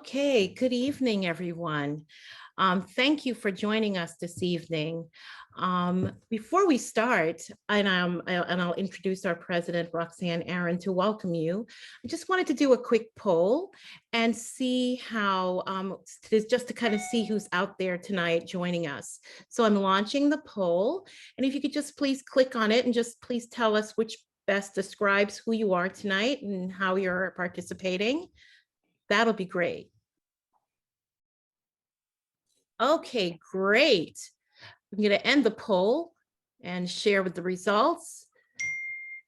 Okay, good evening, everyone. Thank you for joining us this evening. Before we start, I'll introduce our president, Roxanne Aaron, to welcome you. I just wanted to do a quick poll and see how, just to kind of see who's out there tonight joining us. So I'm launching the poll, and if you could just please click on it and just please tell us which best describes who you are tonight and how you're participating. That'll be great. Okay, great. I'm going to end the poll and share with the results.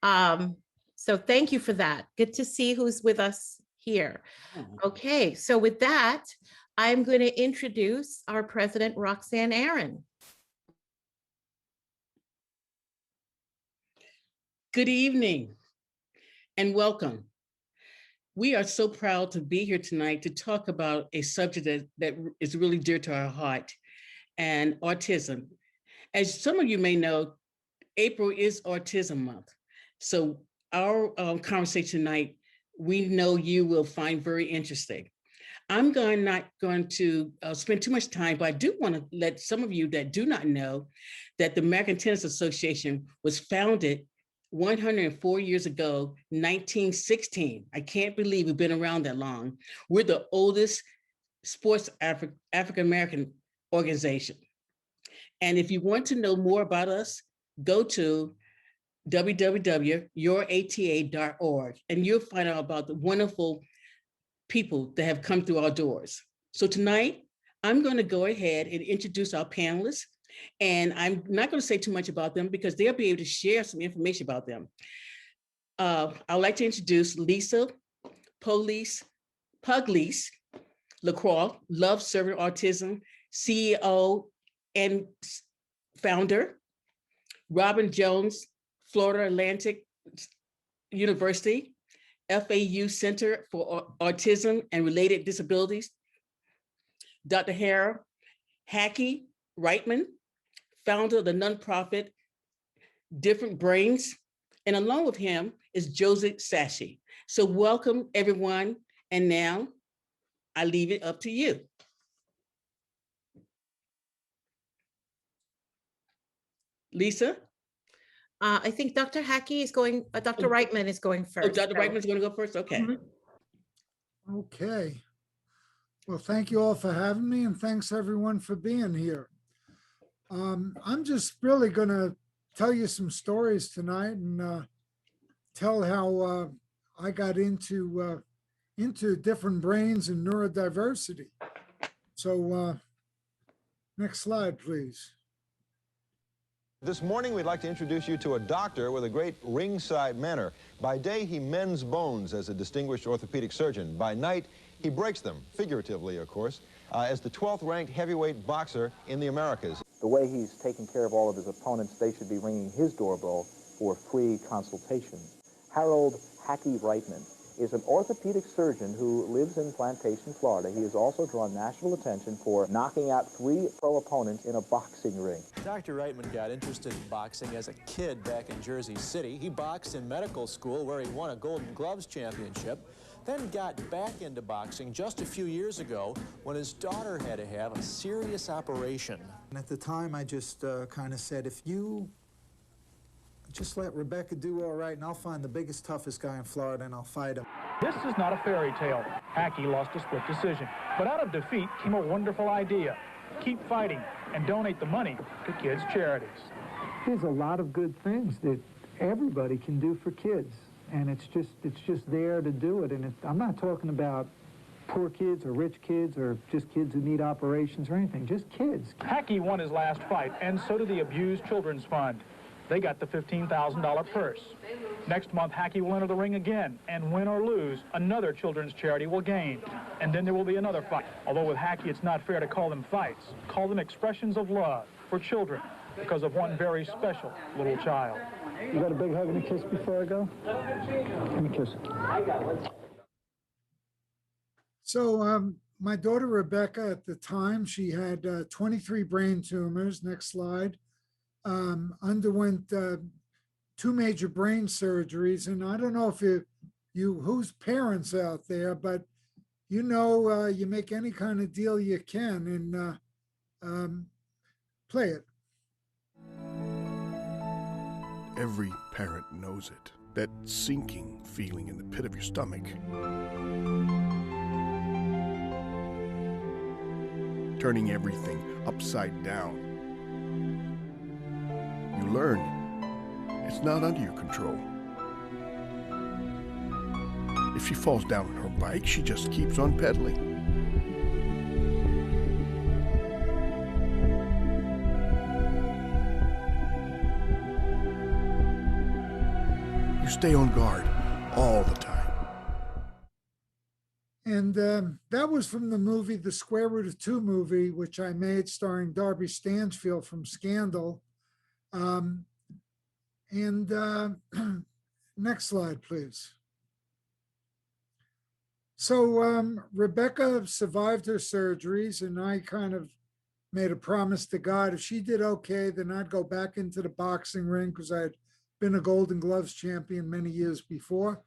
So thank you for that. Good to see who's with us here. Okay, so with that, I'm going to introduce our president, Roxanne Aaron. Good evening and welcome. We are so proud to be here tonight to talk about a subject that is really dear to our heart, and autism. As some of you may know, April is Autism Month. So our conversation tonight, we know you will find very interesting. I'm not going to spend too much time, but I do want to let some of you that do not know that the American Tennis Association was founded 104 years ago, 1916. I can't believe we've been around that long. We're the oldest sports African-American organization. And if you want to know more about us, go to www.yourata.org and you'll find out about the wonderful people that have come through our doors. So tonight, I'm going to go ahead and introduce our panelists. And I'm not going to say too much about them because they'll be able to share some information about them. I'd like to introduce Lisa Pugliese LaCroix, Love Serving Autism, CEO and founder. Robin Jones, Florida Atlantic University, FAU Center for Autism and Related Disabilities. Dr. Hara Hackey-Reitman, founder of the nonprofit Different Brains, and along with him is Joseph Sashi. So welcome everyone, and now I leave it up to you. Lisa? I think Dr. Hackey is going, Dr. Reitman is going first. Oh, Dr. Reitman is going to go first? Okay. Okay. Well, thank you all for having me, and thanks everyone for being here. I'm just really going to tell you some stories tonight and tell how I got into different brains and neurodiversity. So next slide, please. This morning, we'd like to introduce you to a doctor with a great ringside manner. By day, he mends bones as a distinguished orthopedic surgeon. By night, he breaks them, figuratively, of course, as the 12th ranked heavyweight boxer in the Americas. The way he's taking care of all of his opponents, they should be ringing his doorbell for free consultation. Harold Hackey-Reitman is an orthopedic surgeon who lives in Plantation, Florida. He has also drawn national attention for knocking out 3 pro opponents in a boxing ring. Dr. Reitman got interested in boxing as a kid back in Jersey City. He boxed in medical school where he won a Golden Gloves championship, then got back into boxing just a few years ago when his daughter had to have a serious operation. And at the time, I just kind of said, if you just let Rebecca do all right, and I'll find the biggest, toughest guy in Florida, and I'll fight him. This is not a fairy tale. Hackey lost a split decision. But out of defeat came a wonderful idea. Keep fighting and donate the money to kids' charities. There's a lot of good things that everybody can do for kids. And it's just there to do it. And I'm not talking about poor kids or rich kids or just kids who need operations or anything. Just kids. Hackey won his last fight, and so did the Abused Children's Fund. They got the $15,000 purse. Next month, Hackey will enter the ring again, and win or lose, another children's charity will gain. And then there will be another fight. Although with Hackey, it's not fair to call them fights. Call them expressions of love for children because of one very special little child. You got a big hug and a kiss before I go? Give me a kiss. So my daughter Rebecca, at the time, she had 23 brain tumors. Next slide. Underwent 2 major brain surgeries. And I don't know if you who's parents out there, but you know, you make any kind of deal you can, and play it. Every parent knows it, that sinking feeling in the pit of your stomach. Turning everything upside down. You learn it's not under your control. If she falls down on her bike, she just keeps on pedaling. You stay on guard all the time. And that was from the movie, The Square Root of Two movie, which I made starring Darby Stansfield from Scandal. Next slide, please. So Rebecca survived her surgeries, and I kind of made a promise to God, if she did okay, then I'd go back into the boxing ring, because I had been a Golden Gloves champion many years before.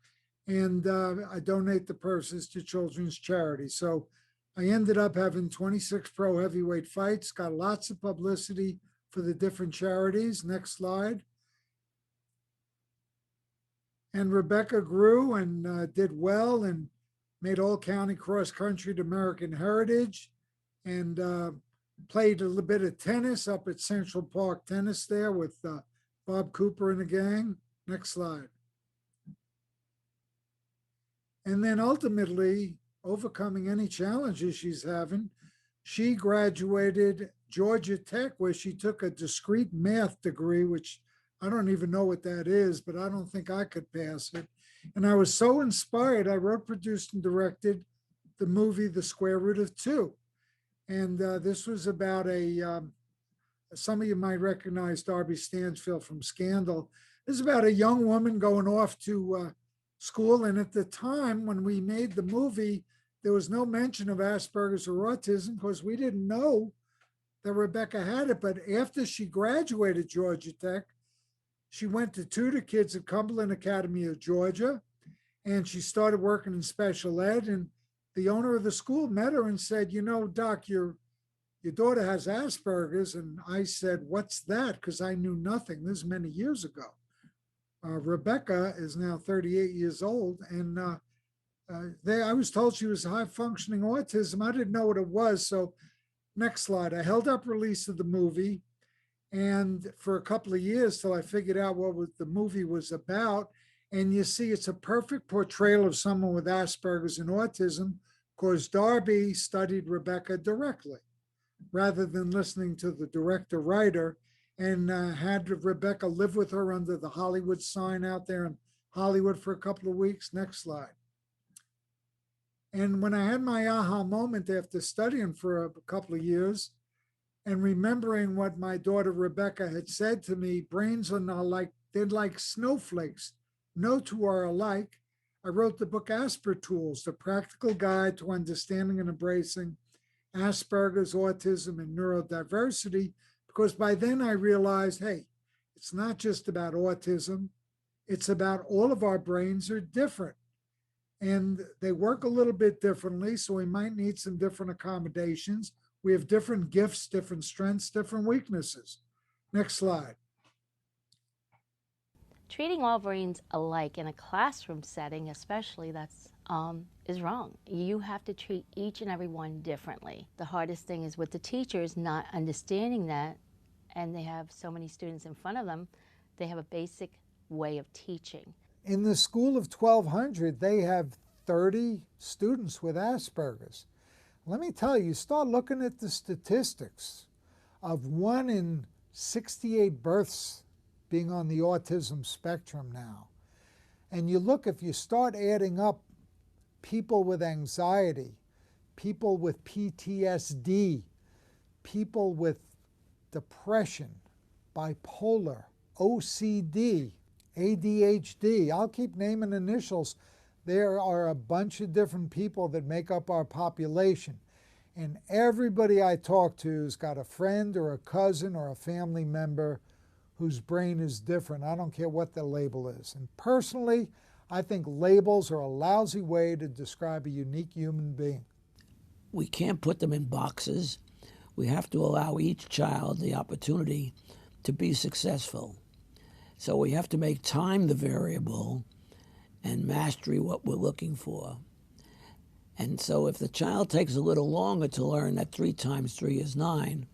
And I donate the purses to children's charities. So I ended up having 26 pro heavyweight fights, got lots of publicity for the different charities. Next slide. And Rebecca grew and did well and made all county cross country to American Heritage, and played a little bit of tennis up at Central Park Tennis there with Bob Cooper and the gang. Next slide. And then ultimately, overcoming any challenges she's having, she graduated Georgia Tech, where she took a discrete math degree, which I don't even know what that is, but I don't think I could pass it. And I was so inspired, I wrote, produced, and directed the movie The Square Root of Two. And this was about some of you might recognize Darby Stansfield from Scandal. This is about a young woman going off to school. And at the time when we made the movie, there was no mention of Asperger's or autism, because we didn't know that Rebecca had it. But after she graduated Georgia Tech, she went to tutor kids at Cumberland Academy of Georgia, and she started working in special ed. And the owner of the school met her and said, you know, Doc, your daughter has Asperger's. And I said, what's that? Because I knew nothing. This is many years ago. Rebecca is now 38 years old, and I was told she was high functioning autism. I didn't know what it was. So next slide. I held up release of the movie, and for a couple of years till I figured out what the movie was about. And you see, it's a perfect portrayal of someone with Asperger's and autism, because Darby studied Rebecca directly rather than listening to the director writer, and had Rebecca live with her under the Hollywood sign out there in Hollywood for a couple of weeks. Next slide. And when I had my aha moment after studying for a couple of years and remembering what my daughter Rebecca had said to me, brains are not like, they're like snowflakes. No two are alike. I wrote the book Asper Tools, the practical guide to understanding and embracing Asperger's, autism, and neurodiversity, because by then I realized, hey, it's not just about autism. It's about all of our brains are different, and they work a little bit differently. So we might need some different accommodations. We have different gifts, different strengths, different weaknesses. Next slide. Treating all brains alike in a classroom setting, especially, is wrong. You have to treat each and every one differently. The hardest thing is with the teachers not understanding that, and they have so many students in front of them, they have a basic way of teaching. In the school of 1,200, they have 30 students with Asperger's. Let me tell you, start looking at the statistics of 1 in 68 births being on the autism spectrum now. And you look, if you start adding up people with anxiety, people with PTSD, people with depression, bipolar, OCD, ADHD, I'll keep naming initials. There are a bunch of different people that make up our population. And everybody I talk to has got a friend or a cousin or a family member whose brain is different. I don't care what the label is. And personally, I think labels are a lousy way to describe a unique human being. We can't put them in boxes. We have to allow each child the opportunity to be successful. So we have to make time the variable and mastery what we're looking for. And so if the child takes a little longer to learn that 3 times 3 is 9,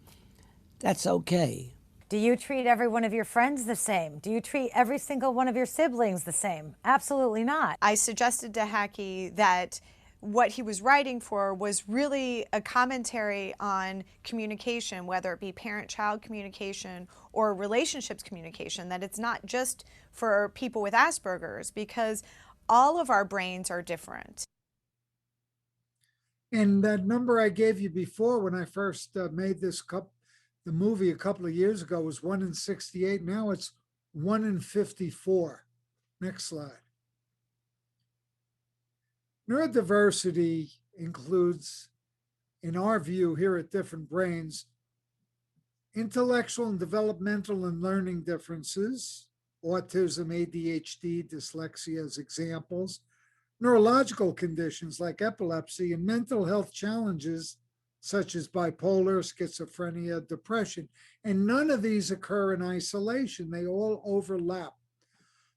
that's okay. Do you treat every one of your friends the same? Do you treat every single one of your siblings the same? Absolutely not. I suggested to Hackey that what he was writing for was really a commentary on communication, whether it be parent-child communication or relationships communication, that it's not just for people with Asperger's, because all of our brains are different. And that number I gave you before when I first made the movie a couple of years ago was 1 in 68. Now it's 1 in 54. Next slide. Neurodiversity includes, in our view here at Different Brains, intellectual and developmental and learning differences, autism, ADHD, dyslexia as examples, neurological conditions like epilepsy, and mental health challenges such as bipolar, schizophrenia, depression. And none of these occur in isolation. They all overlap.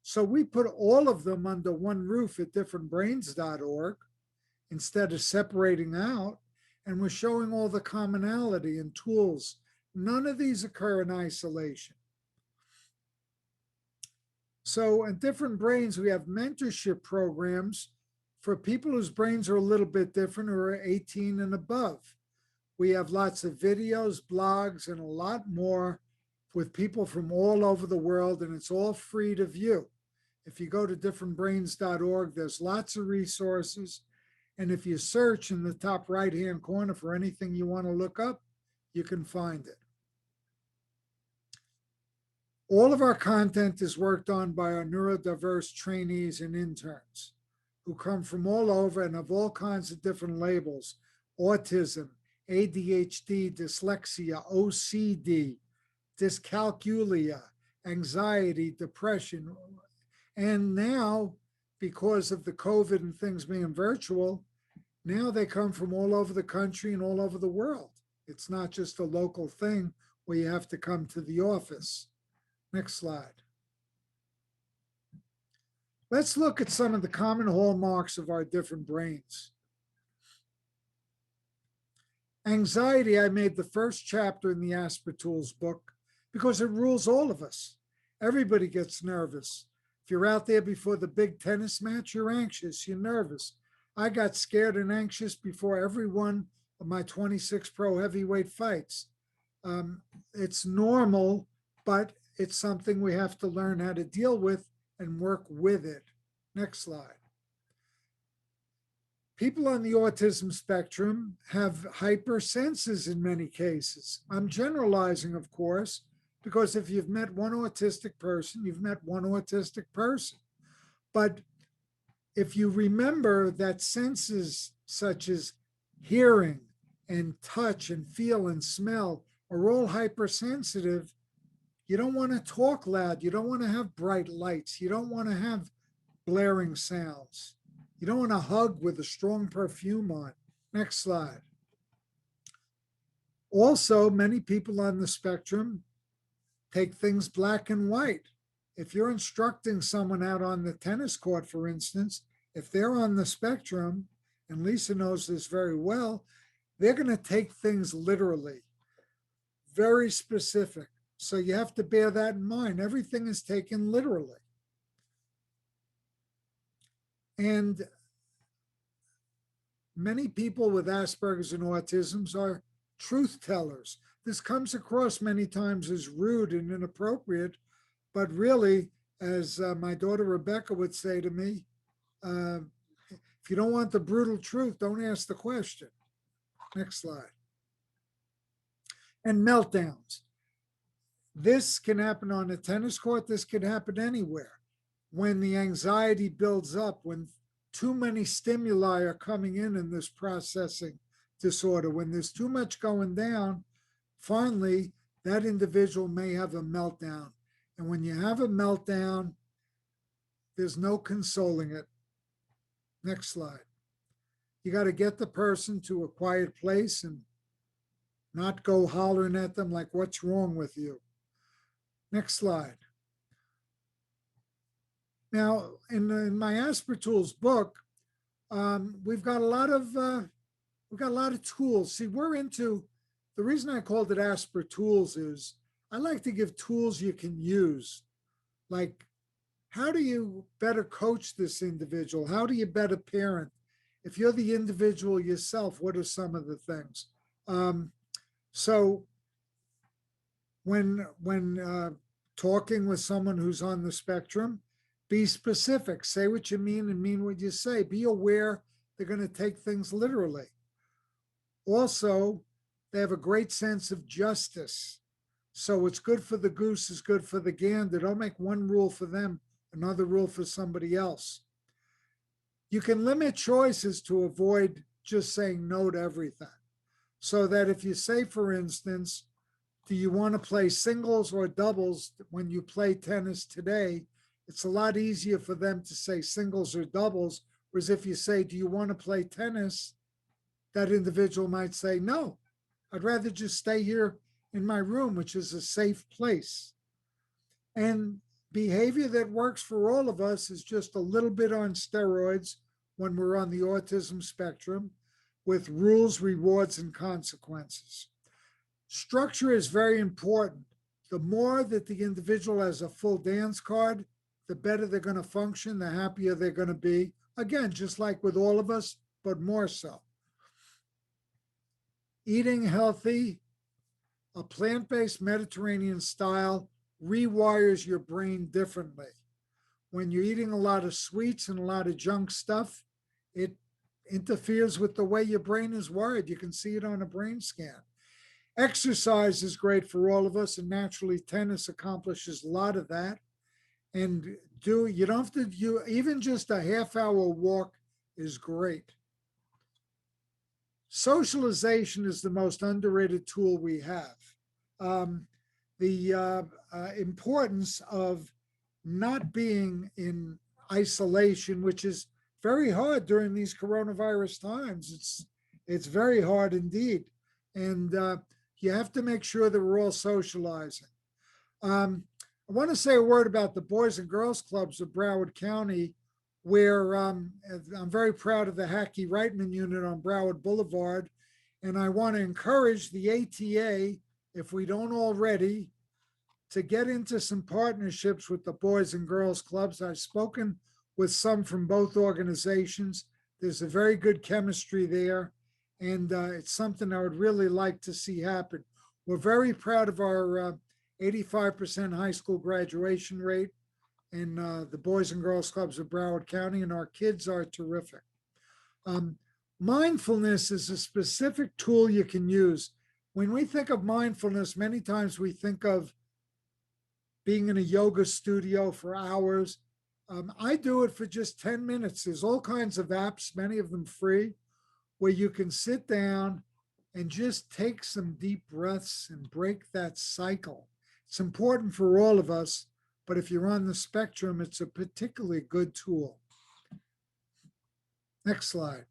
So we put all of them under one roof at differentbrains.org instead of separating out, and we're showing all the commonality and tools. None of these occur in isolation. So at Different Brains, we have mentorship programs for people whose brains are a little bit different, who are 18 and above. We have lots of videos, blogs, and a lot more with people from all over the world, and it's all free to view. If you go to differentbrains.org, there's lots of resources. And if you search in the top right-hand corner for anything you want to look up, you can find it. All of our content is worked on by our neurodiverse trainees and interns who come from all over and have all kinds of different labels: autism, ADHD, dyslexia, OCD, dyscalculia, anxiety, depression. And now, because of the COVID and things being virtual, now they come from all over the country and all over the world. It's not just a local thing where you have to come to the office. Next slide. Let's look at some of the common hallmarks of our different brains. Anxiety, I made the first chapter in the Asper Tools book because it rules all of us. Everybody gets nervous. If you're out there before the big tennis match, you're anxious, you're nervous. I got scared and anxious before every one of my 26 pro heavyweight fights. It's normal, but it's something we have to learn how to deal with and work with it. Next slide. People on the autism spectrum have hypersenses in many cases. I'm generalizing, of course, because if you've met one autistic person, you've met one autistic person. But if you remember that senses such as hearing and touch and feel and smell are all hypersensitive, you don't want to talk loud. You don't want to have bright lights. You don't want to have blaring sounds. You don't want to hug with a strong perfume on. Next slide. Also, many people on the spectrum take things black and white. If you're instructing someone out on the tennis court, for instance, if they're on the spectrum, and Lisa knows this very well, they're going to take things literally, very specific. So you have to bear that in mind. Everything is taken literally. And many people with Asperger's and autism are truth tellers. This comes across many times as rude and inappropriate, but really, as my daughter Rebecca would say to me, if you don't want the brutal truth, don't ask the question. Next slide. And meltdowns. This can happen on a tennis court. This can happen anywhere. When the anxiety builds up, when too many stimuli are coming in this processing disorder, when there's too much going down, finally, that individual may have a meltdown. And when you have a meltdown, There's no consoling it. Next slide. You got to get the person to a quiet place and not go hollering at them like, what's wrong with you? Next slide. Now, in my Aspertools book, we've got a lot of tools. See, the reason I called it Aspertools is I like to give tools you can use. Like, how do you better coach this individual? How do you better parent? If you're the individual yourself, what are some of the things? So when talking with someone who's on the spectrum, be specific. Say what you mean and mean what you say. Be aware they're going to take things literally. Also, they have a great sense of justice. So what's good for the goose is good for the gander. Don't make one rule for them, another rule for somebody else. You can limit choices to avoid just saying no to everything. So that if you say, for instance, do you want to play singles or doubles when you play tennis today? It's a lot easier for them to say singles or doubles. Whereas if you say, do you want to play tennis? That individual might say, no, I'd rather just stay here in my room, which is a safe place. And behavior that works for all of us is just a little bit on steroids when we're on the autism spectrum, with rules, rewards, and consequences. Structure is very important. The more that the individual has a full dance card, the better they're going to function, the happier they're going to be. Again, just like with all of us, but more so. Eating healthy, a plant-based Mediterranean style rewires your brain differently. When you're eating a lot of sweets and a lot of junk stuff, it interferes with the way your brain is wired. You can see it on a brain scan. Exercise is great for all of us, and naturally tennis accomplishes a lot of that. And you don't have to, even just a half-hour walk is great. Socialization is the most underrated tool we have. The importance of not being in isolation, which is very hard during these coronavirus times. It's very hard indeed. And you have to make sure that we're all socializing. I want to say a word about the Boys and Girls Clubs of Broward County, where I'm very proud of the Hackey Reitman unit on Broward Boulevard. And I want to encourage the ATA, if we don't already, to get into some partnerships with the Boys and Girls Clubs. I've spoken with some from both organizations. There's a very good chemistry there, and it's something I would really like to see happen. We're very proud of our 85% high school graduation rate in the Boys and Girls Clubs of Broward County, and our kids are terrific. Mindfulness is a specific tool you can use. When we think of mindfulness, many times we think of being in a yoga studio for hours. I do it for just 10 minutes. There's all kinds of apps, many of them free, where you can sit down and just take some deep breaths and break that cycle. It's important for all of us, but if you're on the spectrum, it's a particularly good tool. Next slide.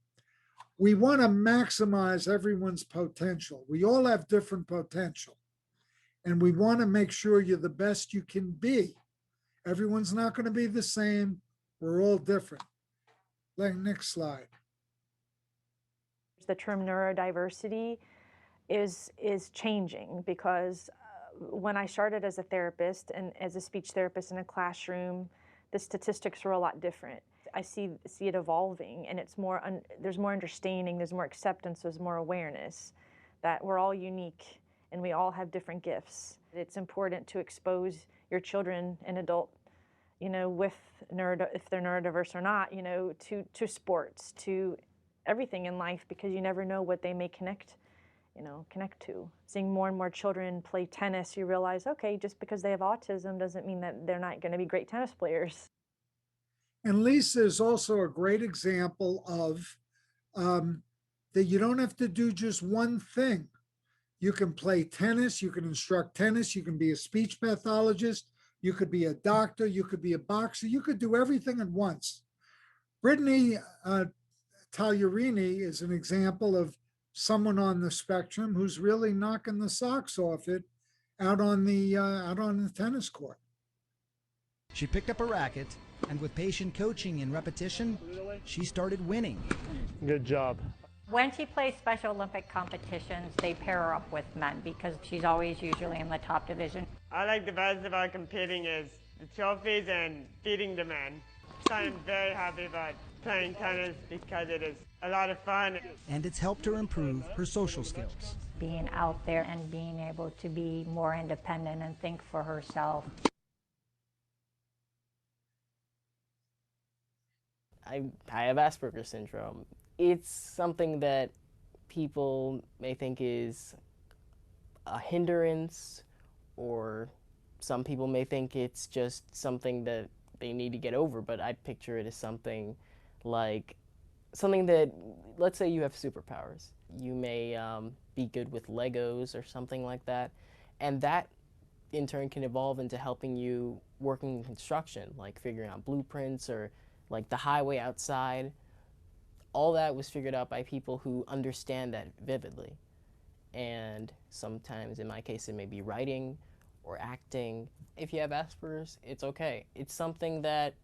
We want to maximize everyone's potential. We all have different potential, and we want to make sure you're the best you can be. Everyone's not going to be the same. We're all different. Next slide. The term neurodiversity is changing because when I started as a therapist and as a speech therapist in a classroom, the statistics were a lot different. I see it evolving, and it's more there's more understanding, there's more acceptance, there's more awareness that we're all unique and we all have different gifts. It's important to expose your children and adult, with if they're neurodiverse or not, to sports, to everything in life, because you never know what they may connect to. Seeing more and more children play tennis, you realize, okay, just because they have autism doesn't mean that they're not going to be great tennis players. And Lisa is also a great example of that you don't have to do just one thing. You can play tennis, you can instruct tennis, you can be a speech pathologist, You could be a doctor, you could be a boxer, you could do everything at once. Brittany Tagliarini is an example of someone on the spectrum who's really knocking the socks off it out on the tennis court. She picked up a racket, and with patient coaching and repetition, she started winning. Good job. When she plays Special Olympic competitions, they pair her up with men because she's always usually in the top division. I like the best about competing is the trophies and beating the men. So I'm very happy about playing tennis because it is a lot of fun. And it's helped her improve her social skills. Being out there and being able to be more independent and think for herself. I have Asperger's syndrome. It's something that people may think is a hindrance, or some people may think it's just something that they need to get over, but I picture it as something that, let's say you have superpowers. You may be good with Legos or something like that, and that in turn can evolve into helping you working in construction, like figuring out blueprints or like the highway outside. All that was figured out by people who understand that vividly. And sometimes, in my case, it may be writing or acting. If you have Asperger's, it's okay. It's something that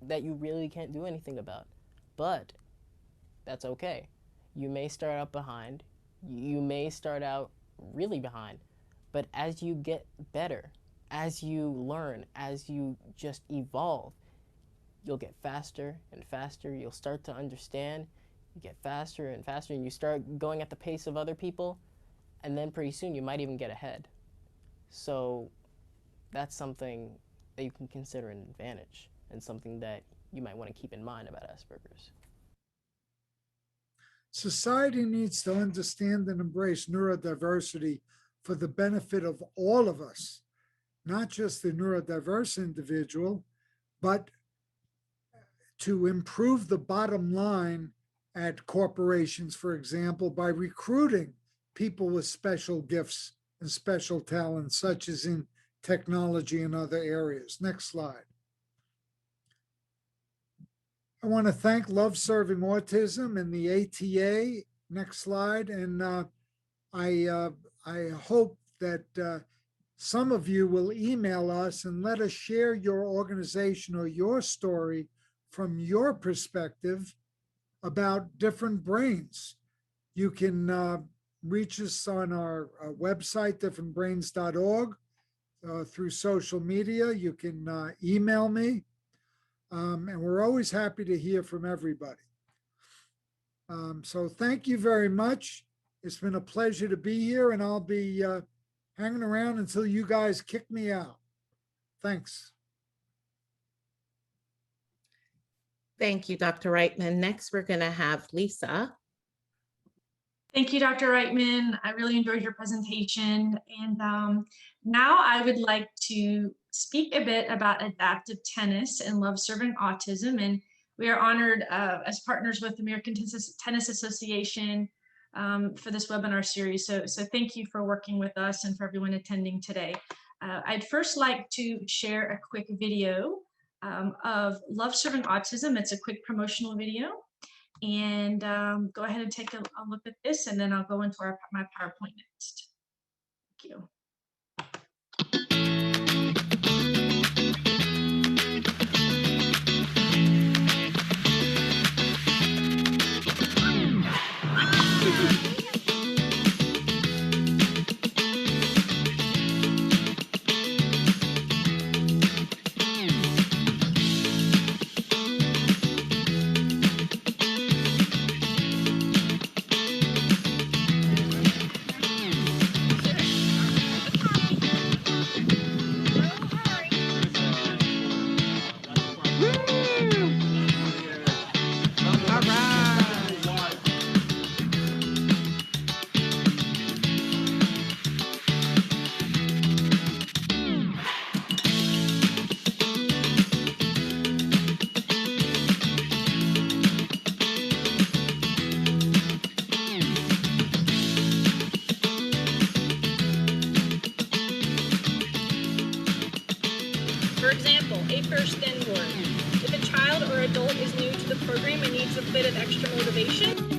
you really can't do anything about. But that's okay. You may start out behind. You may start out really behind. But as you get better, as you learn, as you just evolve, you'll get faster and faster. You'll start to understand. You get faster and faster, and you start going at the pace of other people, and then pretty soon you might even get ahead. So that's something that you can consider an advantage, and something that you might want to keep in mind about Asperger's. Society needs to understand and embrace neurodiversity for the benefit of all of us, not just the neurodiverse individual, but to improve the bottom line at corporations, for example, by recruiting people with special gifts and special talents, such as in technology and other areas. Next slide. I want to thank Love Serving Autism and the ATA. Next slide. And I hope that some of you will email us and let us share your organization or your story from your perspective about different brains. You can reach us on our website, differentbrains.org, through social media. You can email me, and we're always happy to hear from everybody. So thank you very much. It's been a pleasure to be here, and I'll be hanging around until you guys kick me out. Thanks. Thank you, Dr. Reitman. Next, we're going to have Lisa. Thank you, Dr. Reitman. I really enjoyed your presentation. And now I would like to speak a bit about adaptive tennis and Love Serving Autism. And we are honored as partners with the American Tennis Association for this webinar series. So thank you for working with us and for everyone attending today. I'd first like to share a quick video of Love Serving Autism. It's a quick promotional video. And go ahead and take a look at this, and then I'll go into my PowerPoint next. Thank you. Hurry. bit of extra motivation.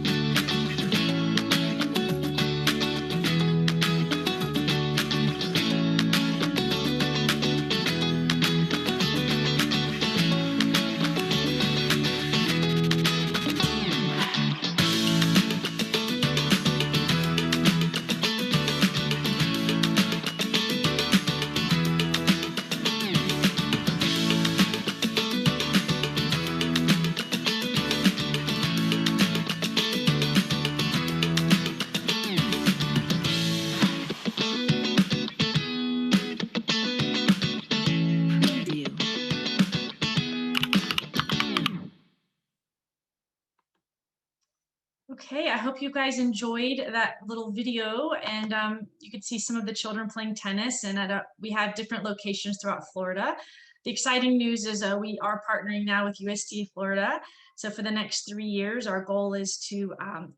Okay, I hope you guys enjoyed that little video, and you could see some of the children playing tennis, and we have different locations throughout Florida. The exciting news is we are partnering now with USD Florida. So for the next 3 years, our goal is to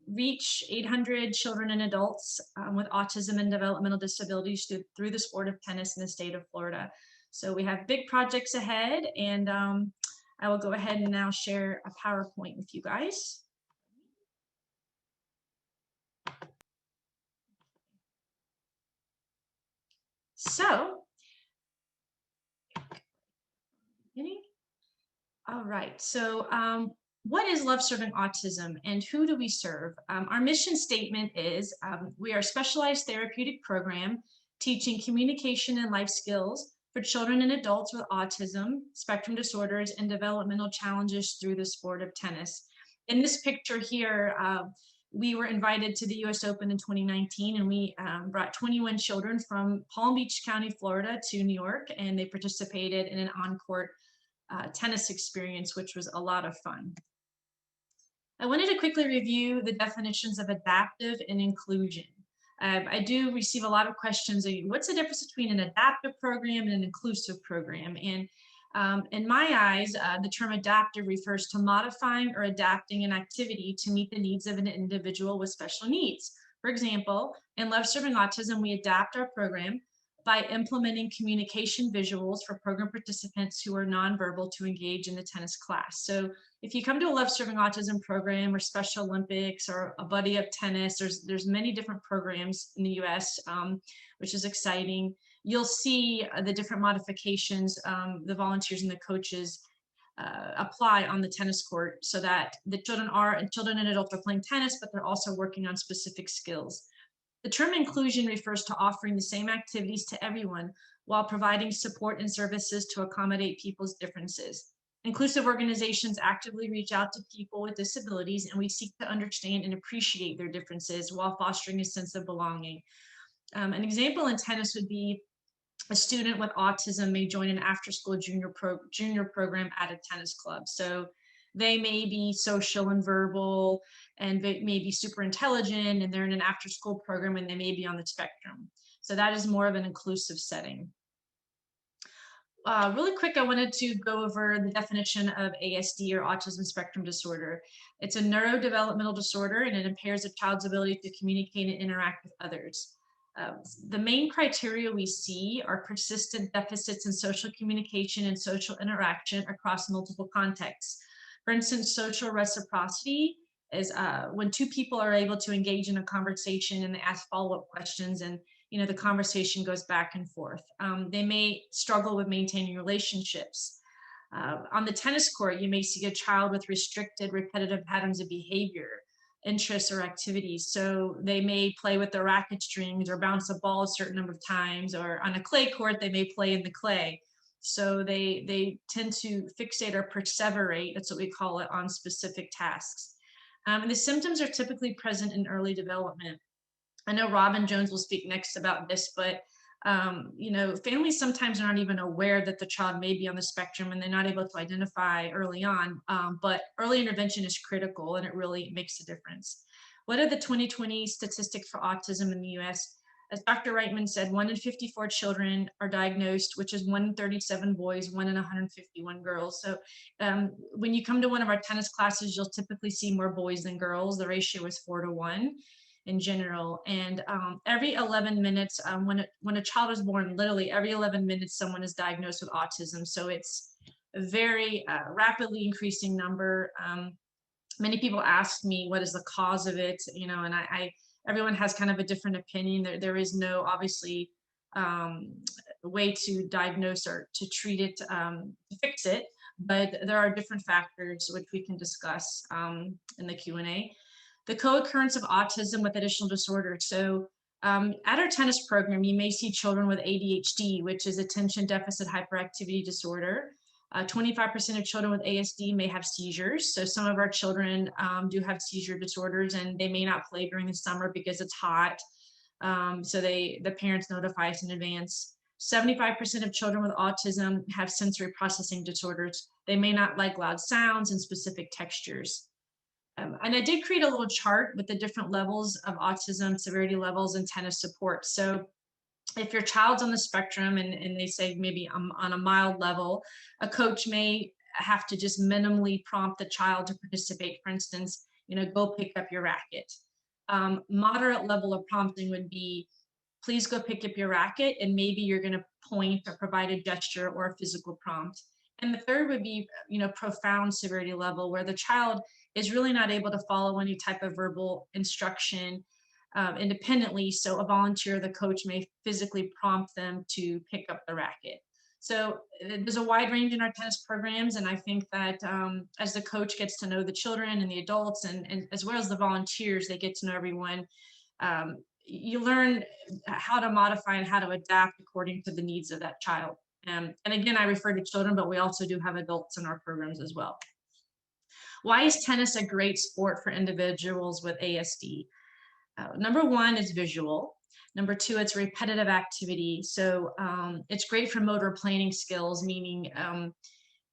reach 800 children and adults with autism and developmental disabilities through the sport of tennis in the state of Florida. So we have big projects ahead, and I will go ahead and now share a PowerPoint with you guys. So, all right, so what is Love Serving Autism and who do we serve? Our mission statement is we are a specialized therapeutic program teaching communication and life skills for children and adults with autism, spectrum disorders, and developmental challenges through the sport of tennis. In this picture here, we were invited to the US Open in 2019, and we brought 21 children from Palm Beach County, Florida to New York, and they participated in an on-court tennis experience, which was a lot of fun. I wanted to quickly review the definitions of adaptive and inclusion. I do receive a lot of questions. What's the difference between an adaptive program and an inclusive program? And in my eyes, the term adaptive refers to modifying or adapting an activity to meet the needs of an individual with special needs. For example, in Love Serving Autism, we adapt our program by implementing communication visuals for program participants who are nonverbal to engage in the tennis class. So if you come to a Love Serving Autism program or Special Olympics or a Buddy Up Tennis, there's many different programs in the US, which is exciting. You'll see the different modifications the volunteers and the coaches apply on the tennis court so that the children and adults are playing tennis, but they're also working on specific skills. The term inclusion refers to offering the same activities to everyone while providing support and services to accommodate people's differences. Inclusive organizations actively reach out to people with disabilities, and we seek to understand and appreciate their differences while fostering a sense of belonging. An example in tennis would be a student with autism may join an after-school junior program at a tennis club. So they may be social and verbal, and they may be super intelligent, and they're in an after-school program, and they may be on the spectrum. So that is more of an inclusive setting. Really quick, I wanted to go over the definition of ASD, or autism spectrum disorder. It's a neurodevelopmental disorder, and it impairs a child's ability to communicate and interact with others. The main criteria we see are persistent deficits in social communication and social interaction across multiple contexts. For instance, social reciprocity is when two people are able to engage in a conversation and they ask follow-up questions, and the conversation goes back and forth. They may struggle with maintaining relationships. On the tennis court, you may see a child with restricted repetitive patterns of behavior, interests, or activities. So they may play with the racket strings or bounce a ball a certain number of times, or on a clay court, they may play in the clay. So they tend to fixate or perseverate, that's what we call it, on specific tasks. And the symptoms are typically present in early development. I know Robin Jones will speak next about this, but families sometimes aren't even aware that the child may be on the spectrum, and they're not able to identify early on, but early intervention is critical, and it really makes a difference. What are the 2020 statistics for autism in the US? As Dr. Reitman said, 1 in 54 children are diagnosed, which is 1 in 37 boys, 1 in 151 girls. So when you come to one of our tennis classes, you'll typically see more boys than girls. The ratio is 4 to 1 in general. And every 11 minutes, when a child is born, literally every 11 minutes, someone is diagnosed with autism. So it's a very rapidly increasing number. many people ask me what is the cause of it, and everyone has kind of a different opinion. There is no obviously way to diagnose or to treat it, to fix it, but there are different factors which we can discuss in the Q&A. The co-occurrence of autism with additional disorders. So at our tennis program, you may see children with ADHD, which is attention deficit hyperactivity disorder. 25% of children with ASD may have seizures. So some of our children do have seizure disorders, and they may not play during the summer because it's hot. So the parents notify us in advance. 75% of children with autism have sensory processing disorders. They may not like loud sounds and specific textures. And I did create a little chart with the different levels of autism, severity levels, and tennis support. So if your child's on the spectrum and they say maybe on a mild level, a coach may have to just minimally prompt the child to participate. For instance, go pick up your racket. Moderate level of prompting would be, please go pick up your racket, and maybe you're going to point or provide a gesture or a physical prompt. And the third would be, profound severity level, where the child is really not able to follow any type of verbal instruction independently. So a volunteer, the coach, may physically prompt them to pick up the racket. So there's a wide range in our tennis programs. And I think that as the coach gets to know the children and the adults, and as well as the volunteers, they get to know everyone. You learn how to modify and how to adapt according to the needs of that child. And again, I refer to children, but we also do have adults in our programs as well. Why is tennis a great sport for individuals with ASD? Number one is visual. Number two, it's repetitive activity. So it's great for motor planning skills, meaning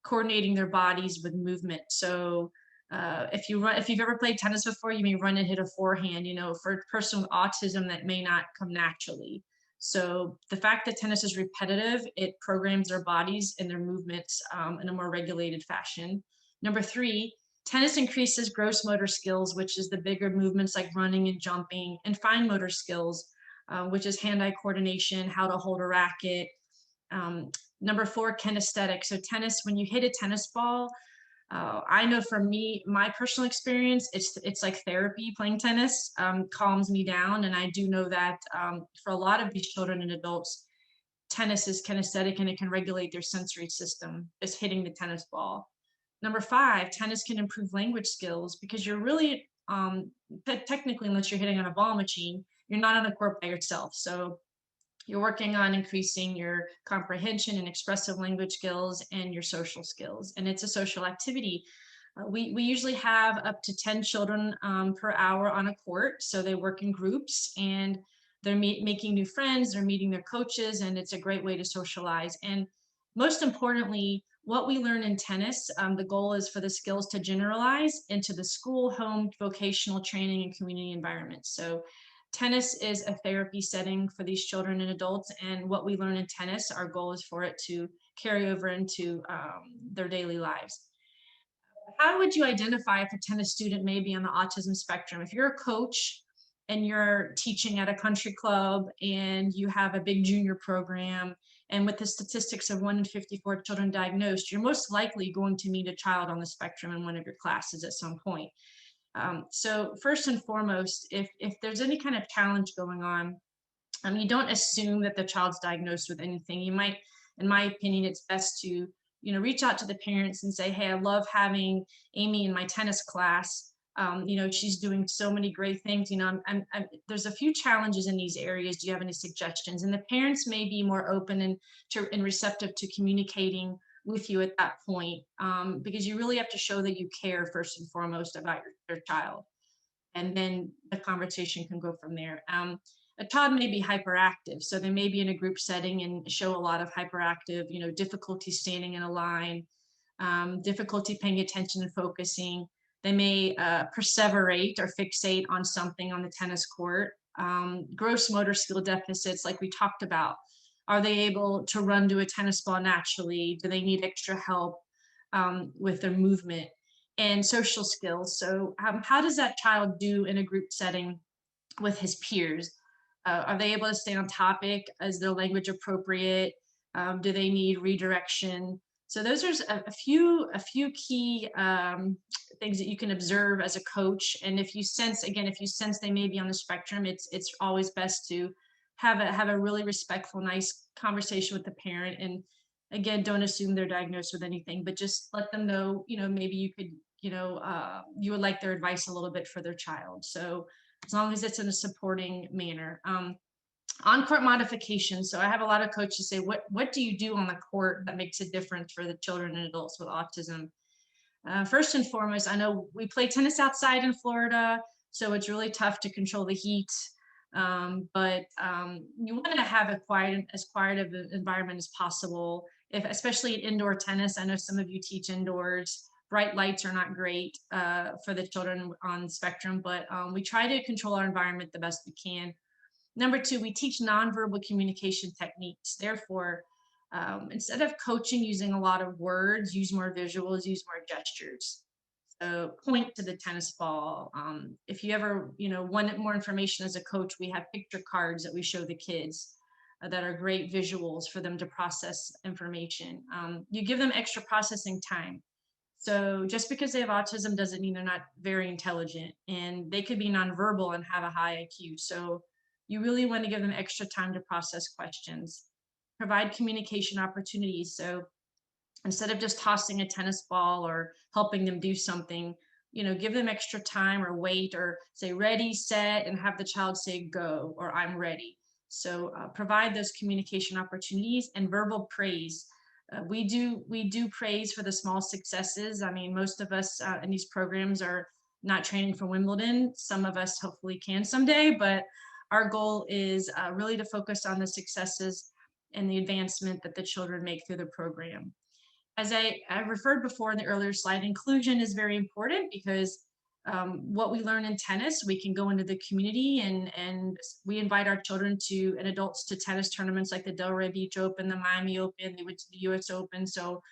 coordinating their bodies with movement. So if you've ever played tennis before, you may run and hit a forehand. For a person with autism, that may not come naturally. So the fact that tennis is repetitive, it programs their bodies and their movements in a more regulated fashion. Number three, tennis increases gross motor skills, which is the bigger movements like running and jumping, and fine motor skills, which is hand-eye coordination, how to hold a racket. Number four, kinesthetic. So tennis, when you hit a tennis ball, I know for me, my personal experience, it's like therapy. Playing tennis calms me down. And I do know that for a lot of these children and adults, tennis is kinesthetic and it can regulate their sensory system, just hitting the tennis ball. Number five, tennis can improve language skills, because you're really, technically, unless you're hitting on a ball machine, you're not on a court by yourself. So you're working on increasing your comprehension and expressive language skills and your social skills. And it's a social activity. We usually have up to 10 children per hour on a court. So they work in groups and they're making new friends, they're meeting their coaches, and it's a great way to socialize. And most importantly, what we learn in tennis, the goal is for the skills to generalize into the school, home, vocational training, and community environments. So tennis is a therapy setting for these children and adults, and what we learn in tennis, our goal is for it to carry over into their daily lives. How would you identify if a tennis student may be on the autism spectrum? If you're a coach and you're teaching at a country club and you have a big junior program, and with the statistics of 1 in 54 children diagnosed, you're most likely going to meet a child on the spectrum in one of your classes at some point. So first and foremost, if there's any kind of challenge going on, you don't assume that the child's diagnosed with anything. You might, in my opinion, it's best to reach out to the parents and say, hey, I love having Amy in my tennis class. She's doing so many great things. There's a few challenges in these areas. Do you have any suggestions? And the parents may be more open and receptive to communicating with you at that point, because you really have to show that you care first and foremost about your child. And then the conversation can go from there. A child may be hyperactive, so they may be in a group setting and show a lot of hyperactive, difficulty standing in a line, difficulty paying attention and focusing. They may perseverate or fixate on something on the tennis court. Gross motor skill deficits, like we talked about. Are they able to run to a tennis ball naturally? Do they need extra help with their movement? And social skills. So how does that child do in a group setting with his peers? Are they able to stay on topic? Is their language appropriate? Do they need redirection? So those are a few key things that you can observe as a coach. And if you sense they may be on the spectrum, it's always best to have a really respectful, nice conversation with the parent. And again, don't assume they're diagnosed with anything, but just let them know, maybe you could, you would like their advice a little bit for their child. So as long as it's in a supporting manner. On-court modification. So I have a lot of coaches say, what do you do on the court that makes a difference for the children and adults with autism? First and foremost, I know we play tennis outside in Florida, so it's really tough to control the heat. But you want to have as quiet of an environment as possible. Especially in indoor tennis, I know some of you teach indoors. Bright lights are not great for the children on the spectrum, but we try to control our environment the best we can. Number two, we teach nonverbal communication techniques. Therefore, instead of coaching using a lot of words, use more visuals, use more gestures. So point to the tennis ball. If you ever, want more information as a coach, we have picture cards that we show the kids that are great visuals for them to process information. You give them extra processing time. So just because they have autism doesn't mean they're not very intelligent, and they could be nonverbal and have a high IQ. So you really want to give them extra time to process questions. Provide communication opportunities. So instead of just tossing a tennis ball or helping them do something, give them extra time or wait, or say ready, set, and have the child say go or I'm ready. So provide those communication opportunities and verbal praise. We do praise for the small successes. I mean, most of us in these programs are not training for Wimbledon. Some of us hopefully can someday, but our goal is really to focus on the successes and the advancement that the children make through the program. As I referred before in the earlier slide, inclusion is very important because what we learn in tennis, we can go into the community, and we invite our children and adults to tennis tournaments like the Delray Beach Open, the Miami Open, they went to the US Open. So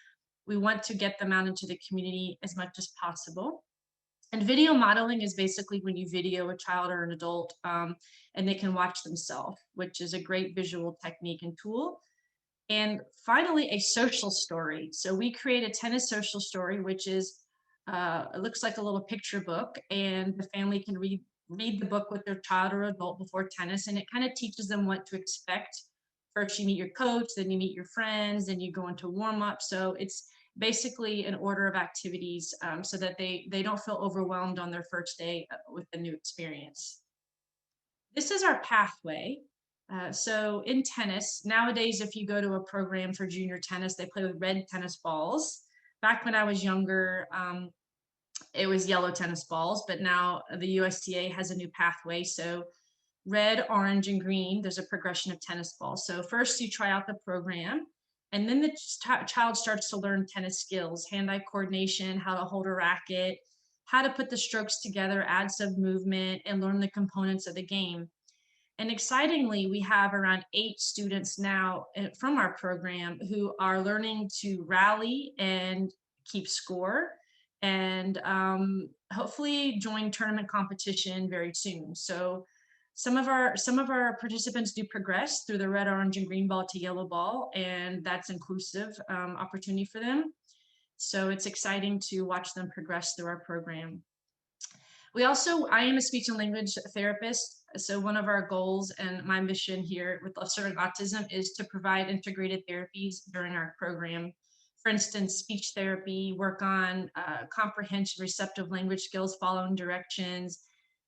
we want to get them out into the community as much as possible. And video modeling is basically when you video a child or an adult and they can watch themselves, which is a great visual technique and tool. And finally, a social story. So we create a tennis social story, which is, it looks like a little picture book, and the family can read the book with their child or adult before tennis, and it kind of teaches them what to expect. First, you meet your coach, then you meet your friends, then you go into warm up. So it's basically an order of activities so that they don't feel overwhelmed on their first day with the new experience. This is our pathway. So in tennis, nowadays, if you go to a program for junior tennis, they play with red tennis balls. Back when I was younger, it was yellow tennis balls, but now the USTA has a new pathway. So red, orange, and green, there's a progression of tennis balls. So first you try out the program, and then the child starts to learn tennis skills, hand-eye coordination, how to hold a racket, how to put the strokes together, add some movement, and learn the components of the game. And excitingly, we have around 8 students now from our program who are learning to rally and keep score, and hopefully join tournament competition very soon. So some of our participants do progress through the red, orange, and green ball to yellow ball, and that's inclusive opportunity for them. So it's exciting to watch them progress through our program. I am a speech and language therapist. So one of our goals and my mission here with Love Serving Autism is to provide integrated therapies during our program. For instance, speech therapy, work on comprehension, receptive language skills, following directions,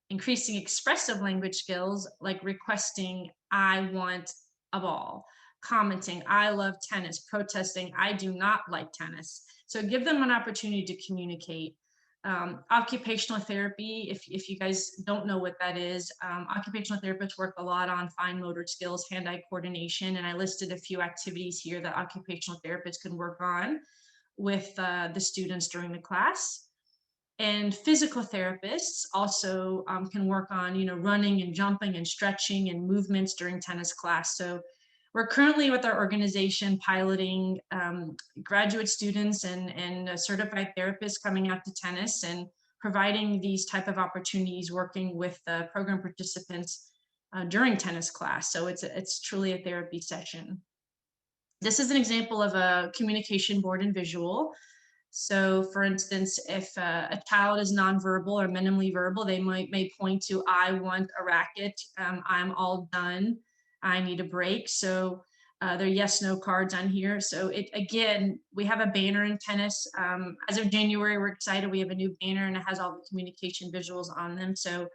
increasing expressive language skills like requesting, I want a ball, commenting, I love tennis, protesting, I do not like tennis. So give them an opportunity to communicate. Occupational therapy, if you guys don't know what that is, occupational therapists work a lot on fine motor skills, hand-eye coordination, and I listed a few activities here that occupational therapists can work on with the students during the class. And physical therapists also can work on, running and jumping and stretching and movements during tennis class. So we're currently with our organization piloting graduate students and certified therapists coming out to tennis and providing these type of opportunities, working with program participants during tennis class. So it's truly a therapy session. This is an example of a communication board and visual. So for instance, if a child is nonverbal or minimally verbal, they may point to, I want a racket, I'm all done, I need a break. So there are yes, no cards on here. So again, we have a banner in tennis. As of January, we're excited. We have a new banner and it has all the communication visuals on them. So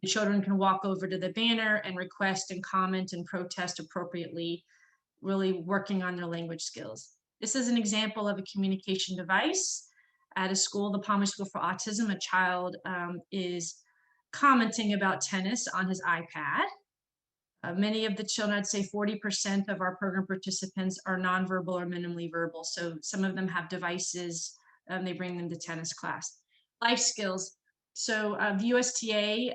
the children can walk over to the banner and request and comment and protest appropriately, really working on their language skills. This is an example of a communication device at a school, the Palmer School for Autism. A child is commenting about tennis on his iPad. Many of the children, I'd say 40% of our program participants are nonverbal or minimally verbal. So some of them have devices, they bring them to tennis class. Life skills. So the USTA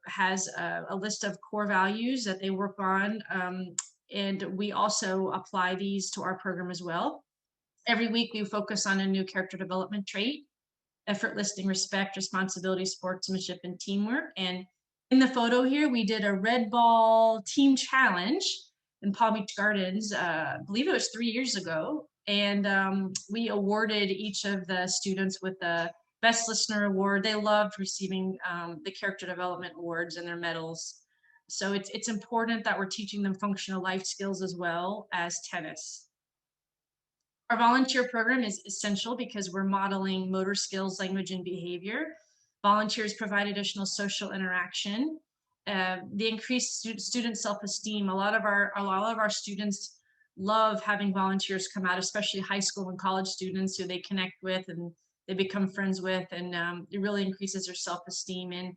has a list of core values that they work on. And we also apply these to our program as well. Every week we focus on a new character development trait: effortless respect, responsibility, sportsmanship, and teamwork. And in the photo here, we did a red ball team challenge in Palm Beach Gardens, I believe it was 3 years ago. And we awarded each of the students with the Best Listener Award. They loved receiving the character development awards and their medals. So it's important that we're teaching them functional life skills as well as tennis. Our volunteer program is essential because we're modeling motor skills, language, and behavior. Volunteers provide additional social interaction. They increase student self-esteem. A lot of our students love having volunteers come out, especially high school and college students who they connect with and they become friends with, and it really increases their self-esteem. And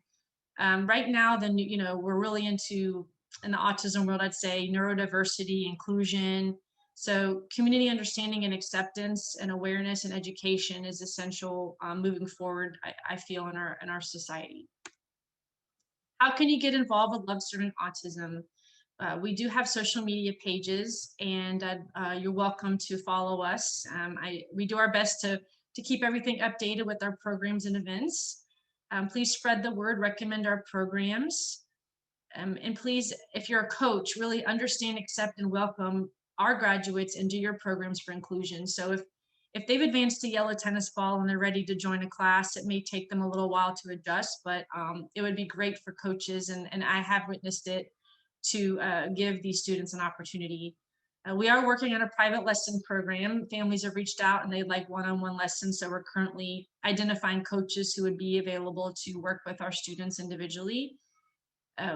right now, we're really into, in the autism world, I'd say neurodiversity, inclusion. So community understanding and acceptance and awareness and education is essential moving forward, I feel, in our society. How can you get involved with Love Serving Autism? We do have social media pages, and you're welcome to follow us. We do our best to keep everything updated with our programs and events. Please spread the word, recommend our programs. And please, if you're a coach, really understand, accept, and welcome our graduates into your programs for inclusion. So if they've advanced to yellow tennis ball and they're ready to join a class, it may take them a little while to adjust, but it would be great for coaches, and I have witnessed it, to give these students an opportunity. We are working on a private lesson program. Families have reached out and they'd like one-on-one lessons, so we're currently identifying coaches who would be available to work with our students individually.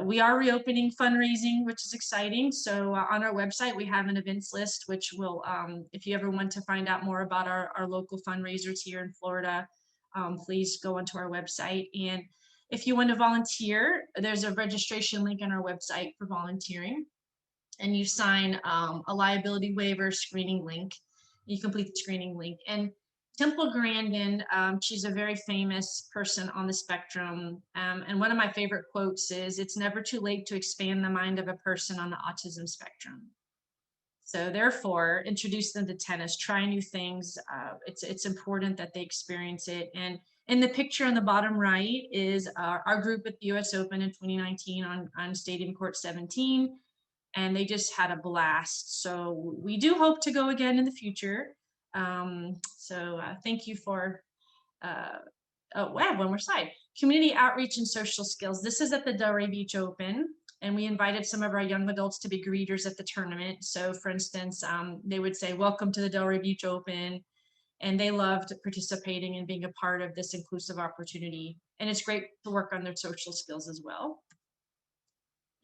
We are reopening fundraising, which is exciting. So on our website, we have an events list, which will, if you ever want to find out more about our local fundraisers here in Florida, please go onto our website. And if you want to volunteer, there's a registration link on our website for volunteering. And you sign a liability waiver screening link. You complete the screening link. And Temple Grandin, she's a very famous person on the spectrum. And one of my favorite quotes is, "It's never too late to expand the mind of a person on the autism spectrum." So therefore, introduce them to tennis, try new things. It's important that they experience it. And in the picture on the bottom right is our group at the US Open in 2019 on Stadium Court 17. And they just had a blast. So we do hope to go again in the future. Thank you for, oh, we have one more slide. Community outreach and social skills. This is at the Delray Beach Open, and we invited some of our young adults to be greeters at the tournament. So for instance, they would say, "Welcome to the Delray Beach Open." And they loved participating and being a part of this inclusive opportunity. And it's great to work on their social skills as well.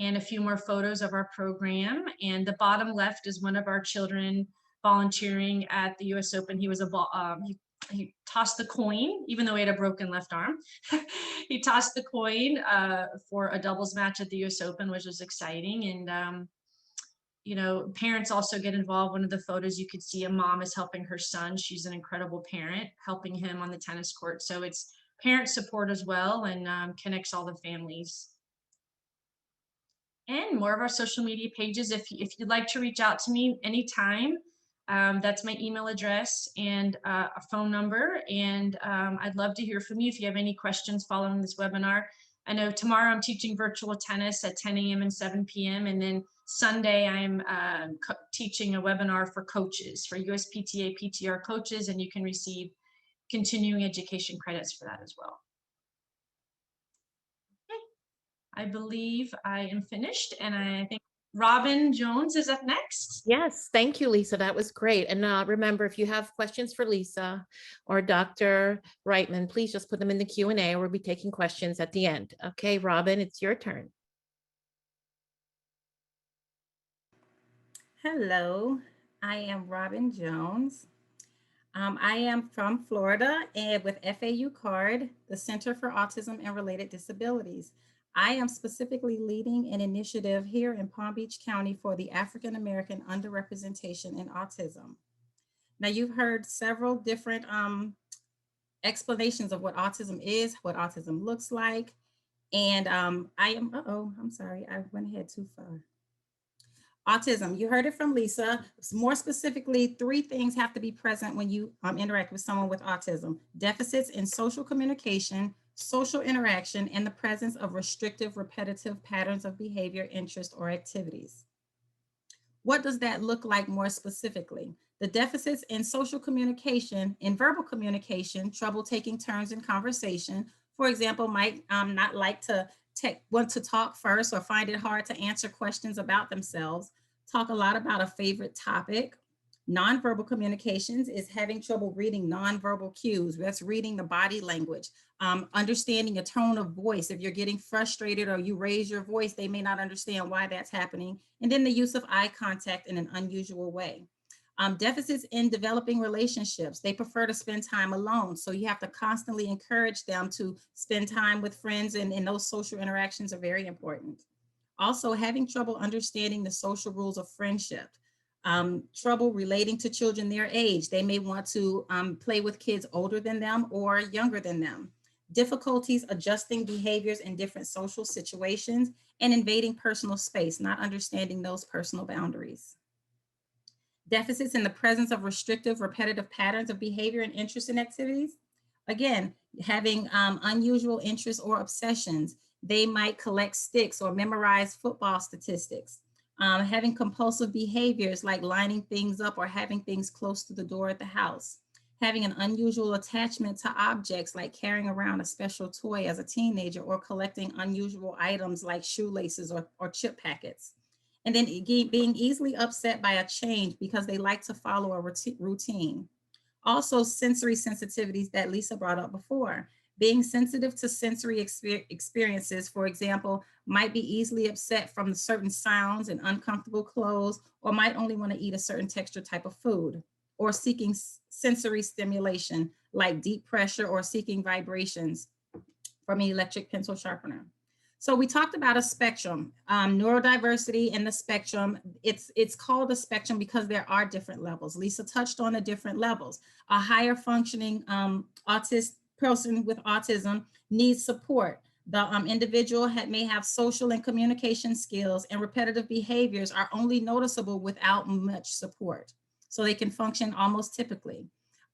And a few more photos of our program. And the bottom left is one of our children volunteering at the US Open. He was he tossed the coin, even though he had a broken left arm. He tossed the coin for a doubles match at the US Open, which was exciting. And parents also get involved. One of the photos, you could see a mom is helping her son. She's an incredible parent, helping him on the tennis court. So it's parent support as well, and connects all the families. And more of our social media pages. If you'd like to reach out to me anytime, that's my email address and a phone number. And I'd love to hear from you if you have any questions following this webinar. I know tomorrow I'm teaching virtual tennis at 10 a.m. and 7 p.m. And then Sunday I'm teaching a webinar for coaches, for USPTA PTR coaches, and you can receive continuing education credits for that as well. I believe I am finished, and I think Robin Jones is up next. Yes, thank you, Lisa. That was great. And remember, if you have questions for Lisa or Dr. Reitman, please just put them in the Q&A. We'll be taking questions at the end. Okay, Robin, it's your turn. Hello, I am Robin Jones. I am from Florida and with FAU CARD, the Center for Autism and Related Disabilities. I am specifically leading an initiative here in Palm Beach County for the African American underrepresentation in autism. Now, you've heard several different explanations of what autism is, what autism looks like. And I'm sorry, I went ahead too far. Autism, you heard it from Lisa. More specifically, 3 things have to be present when you interact with someone with autism: deficits in social communication, social interaction, and the presence of restrictive, repetitive patterns of behavior, interest, or activities. What does that look like more specifically? The deficits in social communication, in verbal communication, trouble taking turns in conversation, for example, might not like to want to talk first or find it hard to answer questions about themselves, talk a lot about a favorite topic. Nonverbal communications is having trouble reading nonverbal cues. That's reading the body language, understanding a tone of voice. If you're getting frustrated or you raise your voice, they may not understand why that's happening. And then the use of eye contact in an unusual way. Deficits in developing relationships. They prefer to spend time alone. So you have to constantly encourage them to spend time with friends, and those social interactions are very important. Also, having trouble understanding the social rules of friendship. Trouble relating to children their age. They may want to play with kids older than them or younger than them. Difficulties adjusting behaviors in different social situations, and invading personal space, not understanding those personal boundaries. Deficits in the presence of restrictive, repetitive patterns of behavior and interest in activities. Again, having unusual interests or obsessions. They might collect sticks or memorize football statistics. Having compulsive behaviors like lining things up or having things close to the door at the house. Having an unusual attachment to objects like carrying around a special toy as a teenager, or collecting unusual items like shoelaces or chip packets. And then being easily upset by a change because they like to follow a routine. Also, sensory sensitivities that Lisa brought up before. Being sensitive to sensory experiences, for example, might be easily upset from certain sounds and uncomfortable clothes, or might only want to eat a certain texture type of food, or seeking sensory stimulation like deep pressure or seeking vibrations from an electric pencil sharpener. So we talked about a spectrum, neurodiversity and the spectrum. It's called a spectrum because there are different levels. Lisa touched on the different levels. A higher functioning autistic person with autism needs support. The individual may have social and communication skills, and repetitive behaviors are only noticeable without much support. So they can function almost typically.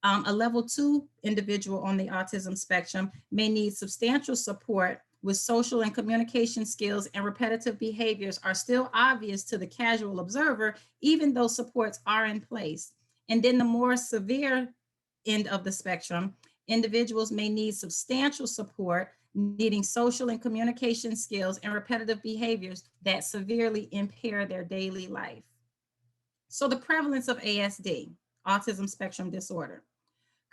A level 2 individual on the autism spectrum may need substantial support with social and communication skills, and repetitive behaviors are still obvious to the casual observer, even though supports are in place. And then the more severe end of the spectrum, individuals may need substantial support, needing social and communication skills and repetitive behaviors that severely impair their daily life. So the prevalence of ASD, autism spectrum disorder.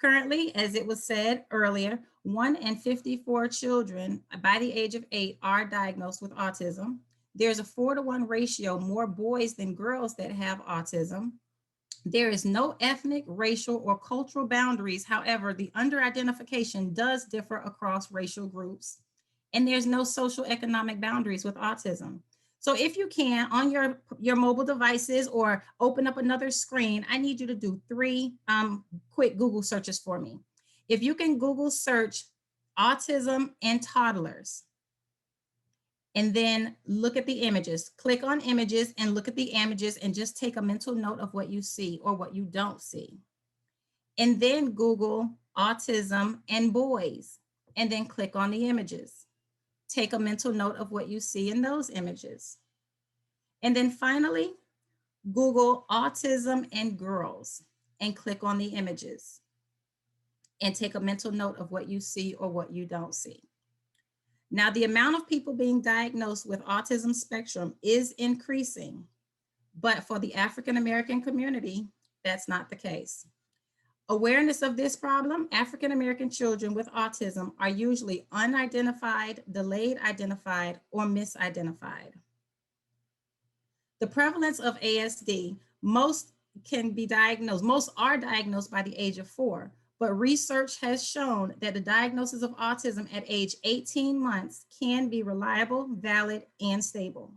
Currently, as it was said earlier, 1 in 54 children by the age of 8 are diagnosed with autism. There's a 4-to-1 ratio, more boys than girls that have autism. There is no ethnic, racial, or cultural boundaries. However, the under-identification does differ across racial groups. And there's no social economic boundaries with autism. So if you can, on your mobile devices or open up another screen, I need you to do 3 quick Google searches for me. If you can Google search autism and toddlers, and then look at the images, click on images and look at the images and just take a mental note of what you see or what you don't see. And then Google autism and boys, and then click on the images. Take a mental note of what you see in those images. And then finally, Google autism and girls and click on the images and take a mental note of what you see or what you don't see. Now, the amount of people being diagnosed with autism spectrum is increasing, but for the African American community, that's not the case. Awareness of this problem, African American children with autism are usually unidentified, delayed identified, or misidentified. The prevalence of ASD, most are diagnosed by the age of 4, but research has shown that the diagnosis of autism at age 18 months can be reliable, valid, and stable.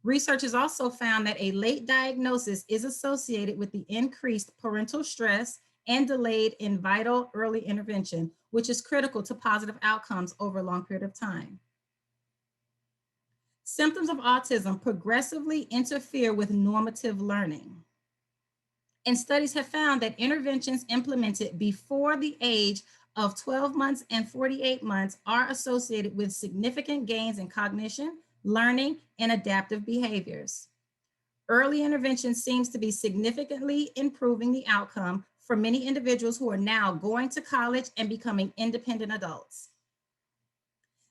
Research has also found that a late diagnosis is associated with the increased parental stress and delayed in vital early intervention, which is critical to positive outcomes over a long period of time. Symptoms of autism progressively interfere with normative learning. And studies have found that interventions implemented before the age of 12 months and 48 months are associated with significant gains in cognition, learning, and adaptive behaviors. Early intervention seems to be significantly improving the outcome for many individuals who are now going to college and becoming independent adults.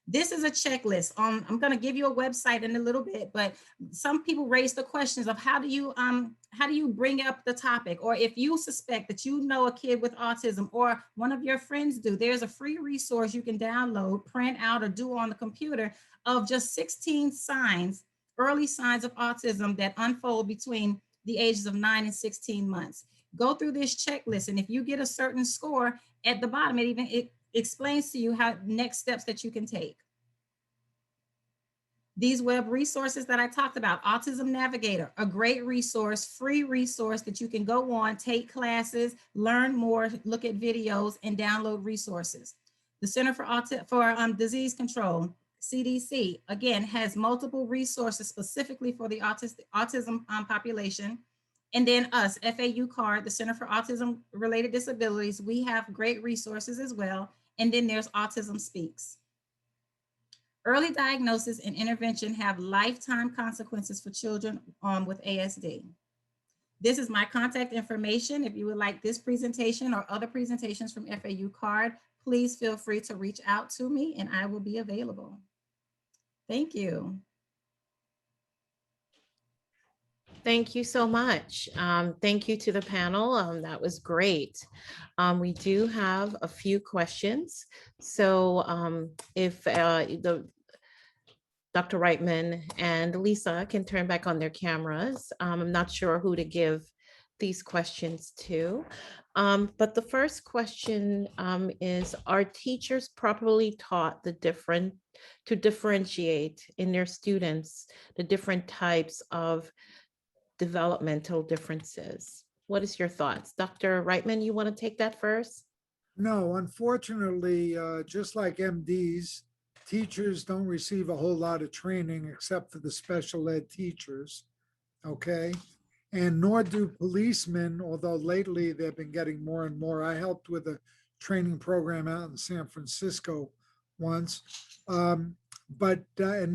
This is a checklist. I'm going to give you a website in a little bit, but some people raise the questions of how do you bring up the topic, or if you suspect that you know a kid with autism or one of your friends do, there's a free resource you can download, print out, or do on the computer of just 16 signs, early signs of autism that unfold between the ages of 9 and 16 months. Go through this checklist, and if you get a certain score at the bottom, it explains to you how next steps that you can take. These web resources that I talked about, Autism Navigator, a great resource, free resource that you can go on, take classes, learn more, look at videos, and download resources. The Center for Disease Control, CDC, again, has multiple resources specifically for the autism population. And then us, FAU CARD, the Center for Autism Related Disabilities, we have great resources as well. And then there's Autism Speaks. Early diagnosis and intervention have lifetime consequences for children with ASD. This is my contact information. If you would like this presentation or other presentations from FAU CARD, please feel free to reach out to me and I will be available. Thank you. Thank you so much. Thank you to the panel. That was great. We do have a few questions. So if Dr. Reitman and Lisa can turn back on their cameras. I'm not sure who to give these questions to. But the first question is, are teachers properly taught to differentiate in their students the different types of developmental differences? What is your thoughts? Dr. Reitman, you want to take that first? No, unfortunately, just like MDs, teachers don't receive a whole lot of training except for the special ed teachers, okay? And nor do policemen, although lately they've been getting more and more. I helped with a training program out in San Francisco once, and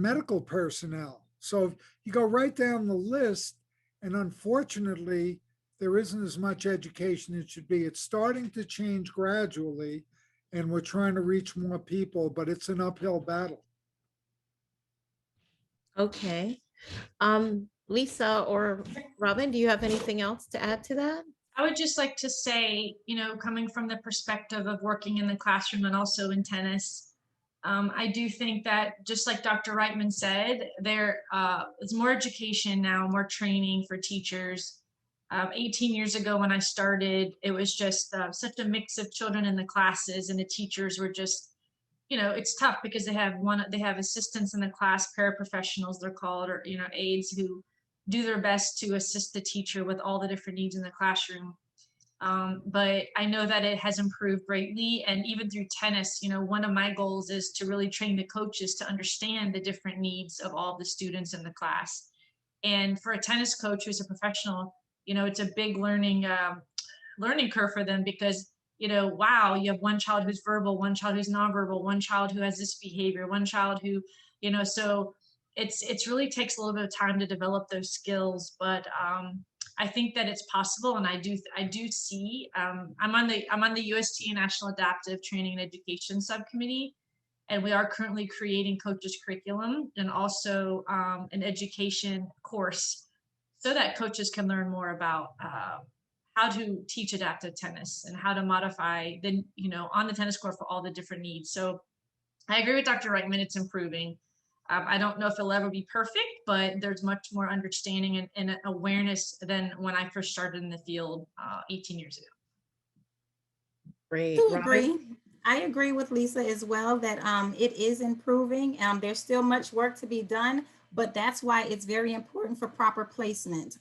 medical personnel. So you go right down the list, and unfortunately, there isn't as much education as it should be. It's starting to change gradually, and we're trying to reach more people, but it's an uphill battle. Okay. Lisa or Robin, do you have anything else to add to that? I would just like to say, coming from the perspective of working in the classroom and also in tennis, I do think that, just like Dr. Reitman said, there is more education now, more training for teachers. 18 years ago when I started, it was just such a mix of children in the classes, and the teachers were just, it's tough because they have assistants in the class, paraprofessionals they're called, or aides who do their best to assist the teacher with all the different needs in the classroom. But I know that it has improved greatly, and even through tennis, one of my goals is to really train the coaches to understand the different needs of all the students in the class. And for a tennis coach who's a professional, it's a big learning curve for them, because wow, you have one child who's verbal, one child who's nonverbal, one child who has this behavior, one child who, so it's really takes a little bit of time to develop those skills, but I think that it's possible, and I do see. I'm on the UST National Adaptive Training and Education Subcommittee, and we are currently creating coaches curriculum and also an education course so that coaches can learn more about how to teach adaptive tennis and how to modify on the tennis court for all the different needs. So I agree with Dr. Reitman, it's improving. I don't know if it'll ever be perfect, but there's much more understanding and awareness than when I first started in the field 18 years ago. Great. I agree. I agree with Lisa as well that it is improving. There's still much work to be done, but that's why it's very important for proper placement.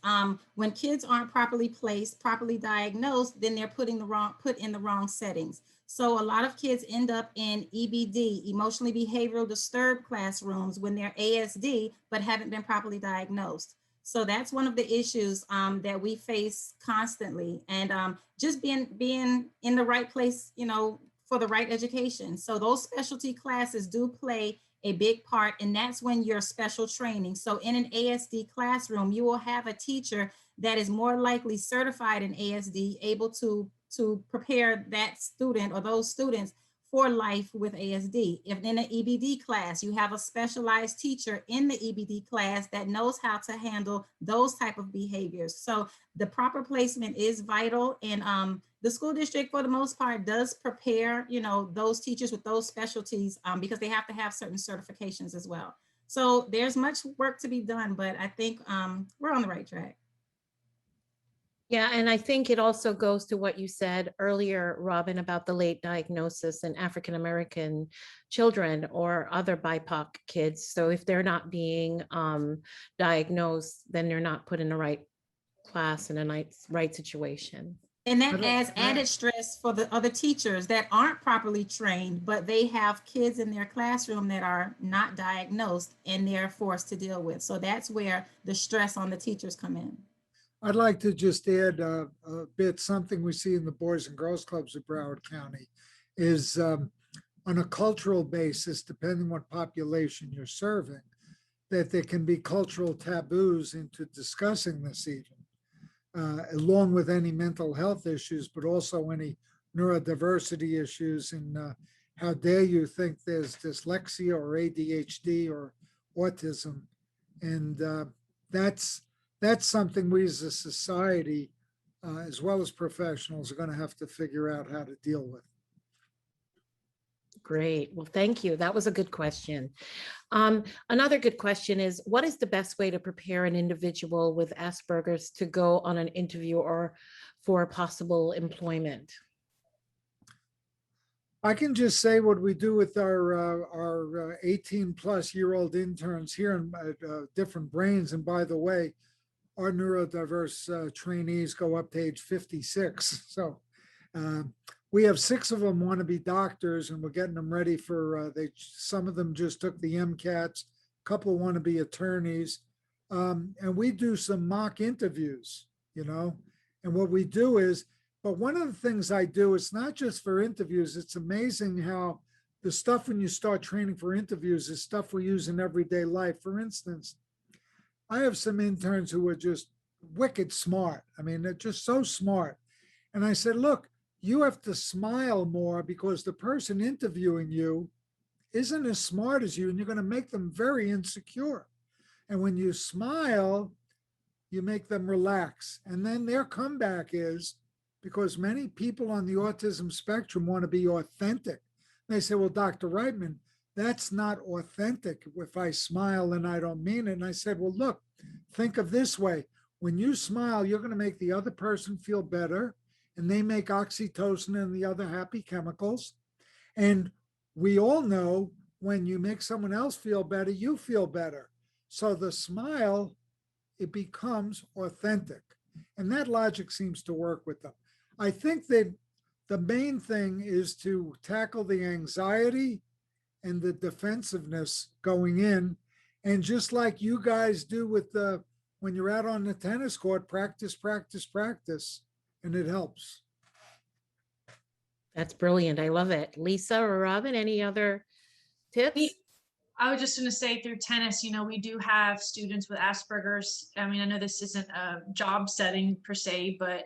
When kids aren't properly placed, properly diagnosed, then they're put in the wrong settings. So a lot of kids end up in EBD, emotionally behavioral disturbed classrooms, when they're ASD, but haven't been properly diagnosed. So that's one of the issues that we face constantly, and just being in the right place, for the right education. So those specialty classes do play a big part, and that's when you're special training. So in an ASD classroom, you will have a teacher that is more likely certified in ASD, able to prepare that student or those students for life with ASD. If in an EBD class, you have a specialized teacher in the EBD class that knows how to handle those type of behaviors. So the proper placement is vital, and the school district, for the most part, does prepare, those teachers with those specialties because they have to have certain certifications as well. So there's much work to be done, but I think we're on the right track. Yeah, and I think it also goes to what you said earlier, Robin, about the late diagnosis in African-American children or other BIPOC kids. So if they're not being diagnosed, then they're not put in the right class in a right situation. And that adds added stress for the other teachers that aren't properly trained, but they have kids in their classroom that are not diagnosed and they're forced to deal with. So that's where the stress on the teachers come in. I'd like to just add a bit, something we see in the Boys and Girls Clubs of Broward County is on a cultural basis, depending what population you're serving, that there can be cultural taboos into discussing this even, along with any mental health issues, but also any neurodiversity issues. And how dare you think there's dyslexia or ADHD or autism? And that's something we as a society, as well as professionals, are going to have to figure out how to deal with. Great. Well, thank you. That was a good question. Another good question is, what is the best way to prepare an individual with Asperger's to go on an interview or for possible employment? I can just say what we do with our 18-plus-year-old interns here in Different Brains. And by the way, our neurodiverse trainees go up to age 56. So we have 6 of them want to be doctors, and we're getting them ready for, some of them just took the MCATs, a couple want to be attorneys. And we do some mock interviews, and what we do is, but one of the things I do, it's not just for interviews. It's amazing how the stuff when you start training for interviews is stuff we use in everyday life. For instance, I have some interns who are just wicked smart. I mean, they're just so smart. And I said, look, you have to smile more because the person interviewing you isn't as smart as you, and you're going to make them very insecure. And when you smile, you make them relax. And then their comeback is, because many people on the autism spectrum want to be authentic. They say, well, Dr. Reitman, that's not authentic if I smile and I don't mean it. And I said, well, look, think of this way. When you smile, you're going to make the other person feel better, and they make oxytocin and the other happy chemicals. And we all know when you make someone else feel better, you feel better. So the smile, it becomes authentic. And that logic seems to work with them. I think that the main thing is to tackle the anxiety and the defensiveness going in. And just like you guys do with when you're out on the tennis court, practice, practice, practice, and it helps. That's brilliant. I love it. Lisa or Robin, any other tips? I was just going to say through tennis, you know, we do have students with Asperger's. I mean, I know this isn't a job setting per se, but,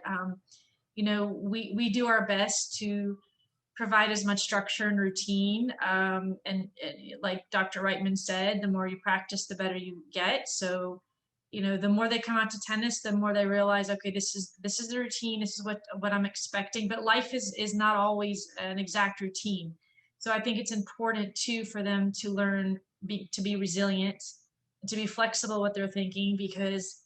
you know, we do our best to provide as much structure and routine. And like Dr. Reitman said, the more you practice, the better you get. So, you know, the more they come out to tennis, the more they realize, okay, this is the routine. This is what I'm expecting. But life is not always an exact routine. So I think it's important too for them to learn to be resilient, to be flexible with their thinking, because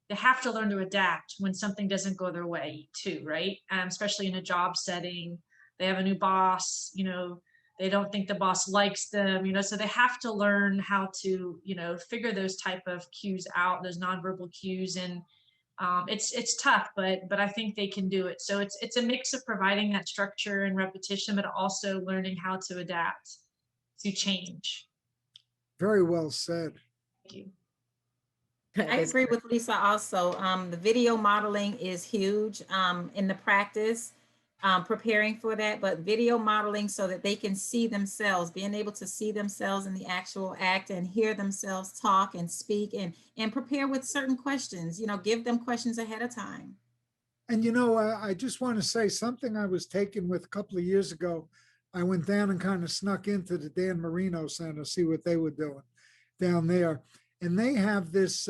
they have to learn to adapt when something doesn't go their way too, right? Especially in a job setting, they have a new boss, you know, they don't think the boss likes them, you know, so they have to learn how to, you know, figure those type of cues out, those nonverbal cues. And it's tough, but I think they can do it. So it's a mix of providing that structure and repetition, but also learning how to adapt to change. Very well said. Thank you. I agree with Lisa also. The video modeling is huge in the practice, preparing for that, but video modeling so that they can see themselves, being able to see themselves in the actual act and hear themselves talk and speak and prepare with certain questions, you know, give them questions ahead of time. And, you know, I just want to say something I was taken with a couple of years ago. I went down and kind of snuck into the Dan Marino Center, see what they were doing down there. And they have this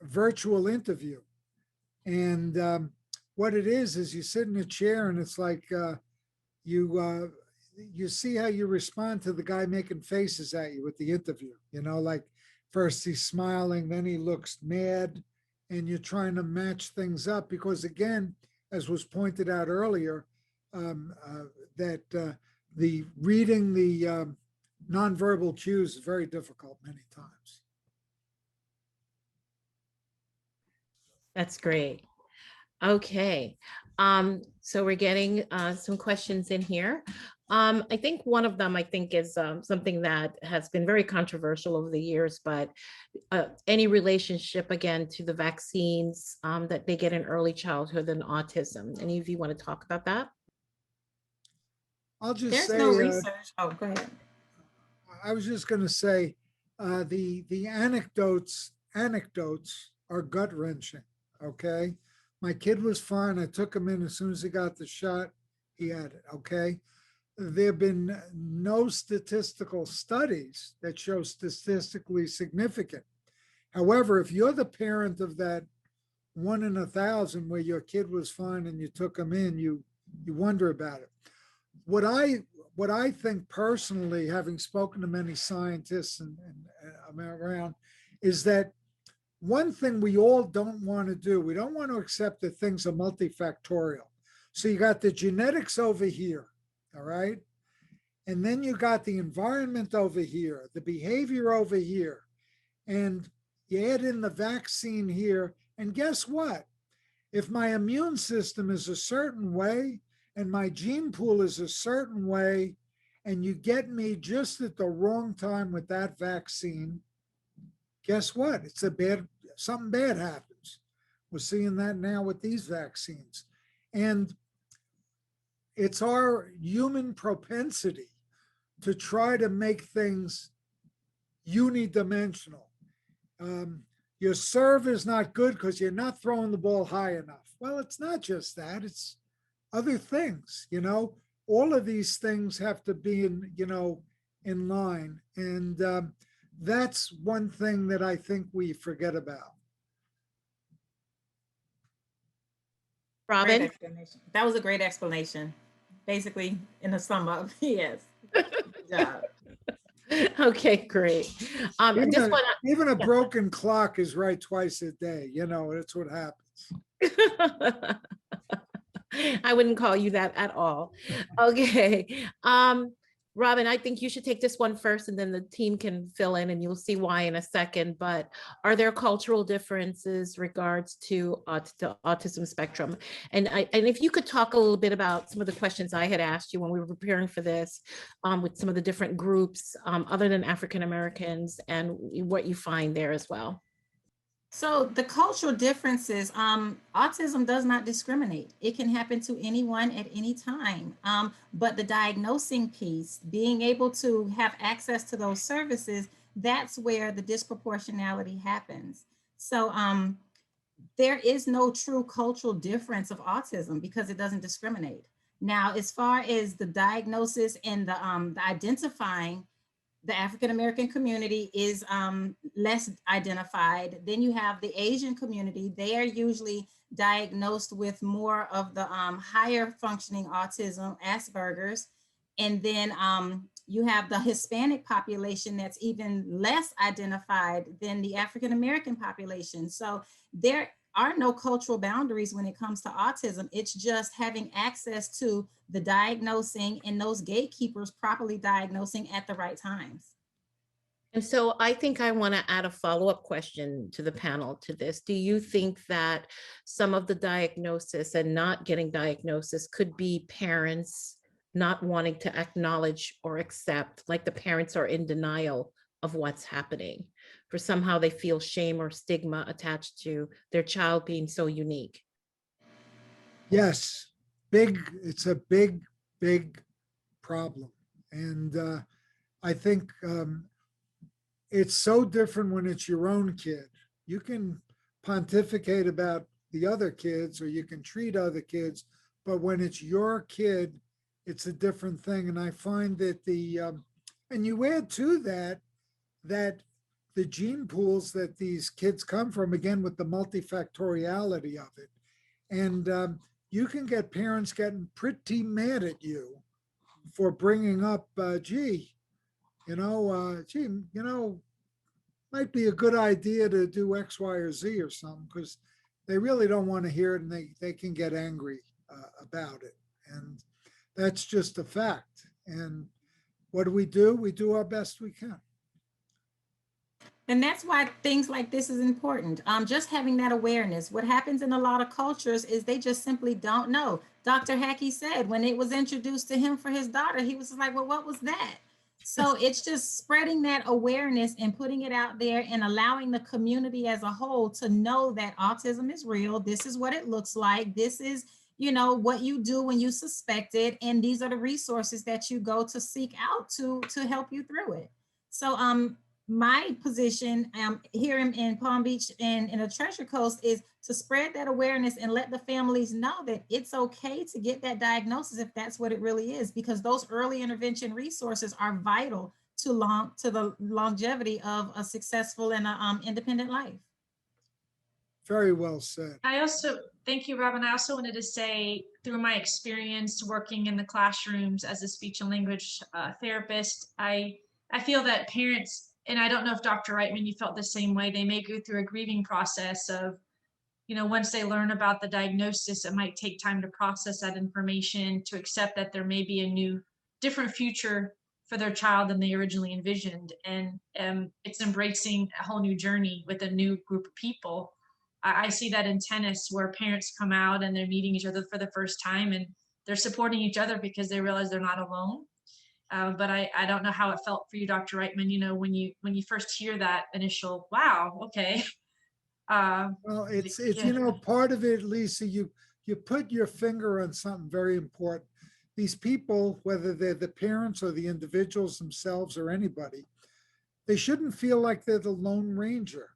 virtual interview. And what it is you sit in a chair and it's like you see how you respond to the guy making faces at you with the interview. You know, like first he's smiling, then he looks mad, and you're trying to match things up because, again, as was pointed out earlier, that the reading the nonverbal cues is very difficult many times. That's great. Okay. So we're getting some questions in here. I think one of them, is something that has been very controversial over the years, but any relationship, again, to the vaccines that they get in early childhood and autism. Any of you want to talk about that? I'll just There's say, no research. Oh, go ahead. I was just going to say the anecdotes are gut wrenching. Okay. My kid was fine. I took him in as soon as he got the shot. He had it. Okay. There have been no statistical studies that show statistically significant. However, if you're the parent of that 1 in 1,000 where your kid was fine and you took him in, you wonder about it. What I think personally, having spoken to many scientists and around, is that one thing we all don't want to do, we don't want to accept that things are multifactorial. So you got the genetics over here, all right? And then you got the environment over here, the behavior over here, and you add in the vaccine here. And guess what? If my immune system is a certain way and my gene pool is a certain way, and you get me just at the wrong time with that vaccine, guess what? Something bad happens. We're seeing that now with these vaccines. And it's our human propensity to try to make things unidimensional. Your serve is not good because you're not throwing the ball high enough. Well, it's not just that, it's other things, you know. All of these things have to be in line. And that's one thing that I think we forget about. Robin? That was a great explanation. Basically, in a sum up, yes. Good job. Okay, great. Even a broken clock is right twice a day. You know, that's what happens. I wouldn't call you that at all. Okay. Robin, I think you should take this one first and then the team can fill in and you'll see why in a second. But are there cultural differences regards to the autism spectrum? And if you could talk a little bit about some of the questions I had asked you when we were preparing for this with some of the different groups other than African Americans and what you find there as well. So the cultural differences, autism does not discriminate. It can happen to anyone at any time. But the diagnosing piece, being able to have access to those services, that's where the disproportionality happens. So there is no true cultural difference of autism because it doesn't discriminate. Now, as far as the diagnosis and the identifying, the African American community is less identified. Then you have the Asian community. They are usually diagnosed with more of the higher functioning autism, Asperger's. And then you have the Hispanic population that's even less identified than the African American population. So there are no cultural boundaries when it comes to autism. It's just having access to the diagnosing and those gatekeepers properly diagnosing at the right times. And so I think I want to add a follow-up question to the panel to this. Do you think that some of the diagnosis and not getting diagnosis could be parents not wanting to acknowledge or accept, like the parents are in denial of what's happening, for somehow they feel shame or stigma attached to their child being so unique? Yes, it's a big, big problem. And I think it's so different when it's your own kid. You can pontificate about the other kids or you can treat other kids, but when it's your kid, it's a different thing. And I find that and you add to that, that the gene pools that these kids come from, again, with the multifactoriality of it. And you can get parents getting pretty mad at you for bringing up, gee, might be a good idea to do X, Y, or Z or something, because they really don't want to hear it and they can get angry about it. And that's just a fact. And what do? We do our best we can. And that's why things like this is important. Just having that awareness. What happens in a lot of cultures is they just simply don't know. Dr. Hackey said when it was introduced to him for his daughter, he was like, well, what was that? So it's just spreading that awareness and putting it out there and allowing the community as a whole to know that autism is real. This is what it looks like. This is, what you do when you suspect it. And these are the resources that you go to seek out to help you through it. So my position here in Palm Beach and in the Treasure Coast is to spread that awareness and let the families know that it's okay to get that diagnosis if that's what it really is, because those early intervention resources are vital to the longevity of a successful and independent life. Very well said. Thank you, Robin. I also wanted to say, through my experience working in the classrooms as a speech and language therapist, I feel that parents, and I don't know if Dr. Reitman, you felt the same way, they may go through a grieving process of, once they learn about the diagnosis, it might take time to process that information, to accept that there may be a new, different future for their child than they originally envisioned. And it's embracing a whole new journey with a new group of people. I see that in tennis, where parents come out and they're meeting each other for the first time and they're supporting each other because they realize they're not alone. But I don't know how it felt for you, Dr. Reitman, when you first hear that initial, wow, okay. Well, it's part of it, Lisa, you put your finger on something very important. These people, whether they're the parents or the individuals themselves or anybody, they shouldn't feel like they're the Lone Ranger.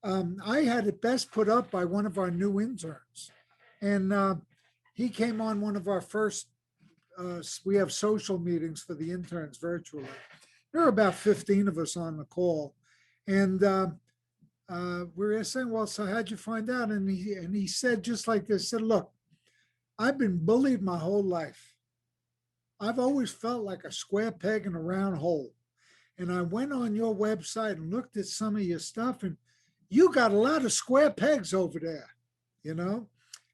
I had it best put up by one of our new interns, and he came on one of our first, we have social meetings for the interns virtually. There were about 15 of us on the call, and we were saying, well, so how'd you find out? And he said, just like this, said, look, I've been bullied my whole life. I've always felt like a square peg in a round hole. And I went on your website and looked at some of your stuff, and you got a lot of square pegs over there,